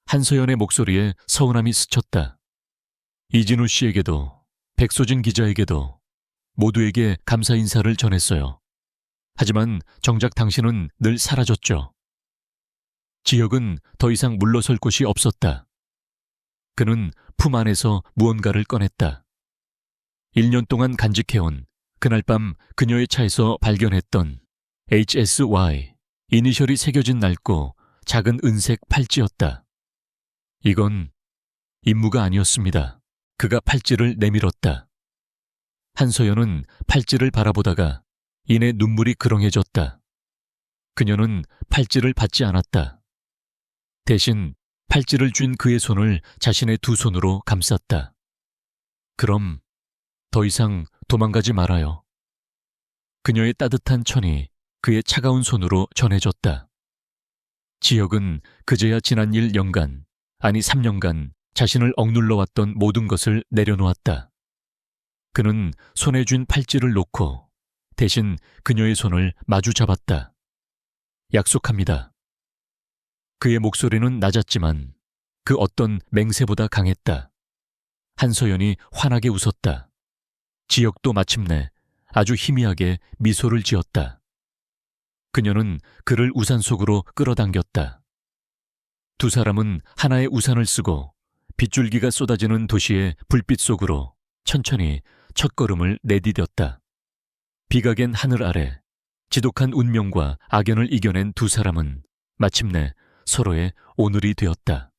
A: 한서연의 목소리에 서운함이 스쳤다. 이진우 씨에게도 백소진 기자에게도 모두에게 감사 인사를 전했어요. 하지만 정작 당신은 늘 사라졌죠. 지혁은 더 이상 물러설 곳이 없었다. 그는 품 안에서 무언가를 꺼냈다. 1년 동안 간직해온 그날 밤 그녀의 차에서 발견했던 HSY 이니셜이 새겨진 낡고 작은 은색 팔찌였다. 이건 임무가 아니었습니다. 그가 팔찌를 내밀었다. 한서연은 팔찌를 바라보다가 이내 눈물이 그렁해졌다. 그녀는 팔찌를 받지 않았다. 대신 팔찌를 쥔 그의 손을 자신의 두 손으로 감쌌다. 그럼 더 이상 도망가지 말아요. 그녀의 따뜻한 천이 그의 차가운 손으로 전해졌다. 지혁은 그제야 지난 1년간, 아니 3년간 자신을 억눌러 왔던 모든 것을 내려놓았다. 그는 손에 쥔 팔찌를 놓고 대신 그녀의 손을 마주 잡았다. 약속합니다. 그의 목소리는 낮았지만 그 어떤 맹세보다 강했다. 한서연이 환하게 웃었다. 지혁도 마침내 아주 희미하게 미소를 지었다. 그녀는 그를 우산 속으로 끌어당겼다. 두 사람은 하나의 우산을 쓰고 빗줄기가 쏟아지는 도시의 불빛 속으로 천천히 첫걸음을 내디뎠다. 비가 갠 하늘 아래 지독한 운명과 악연을 이겨낸 두 사람은 마침내 서로의 오늘이 되었다.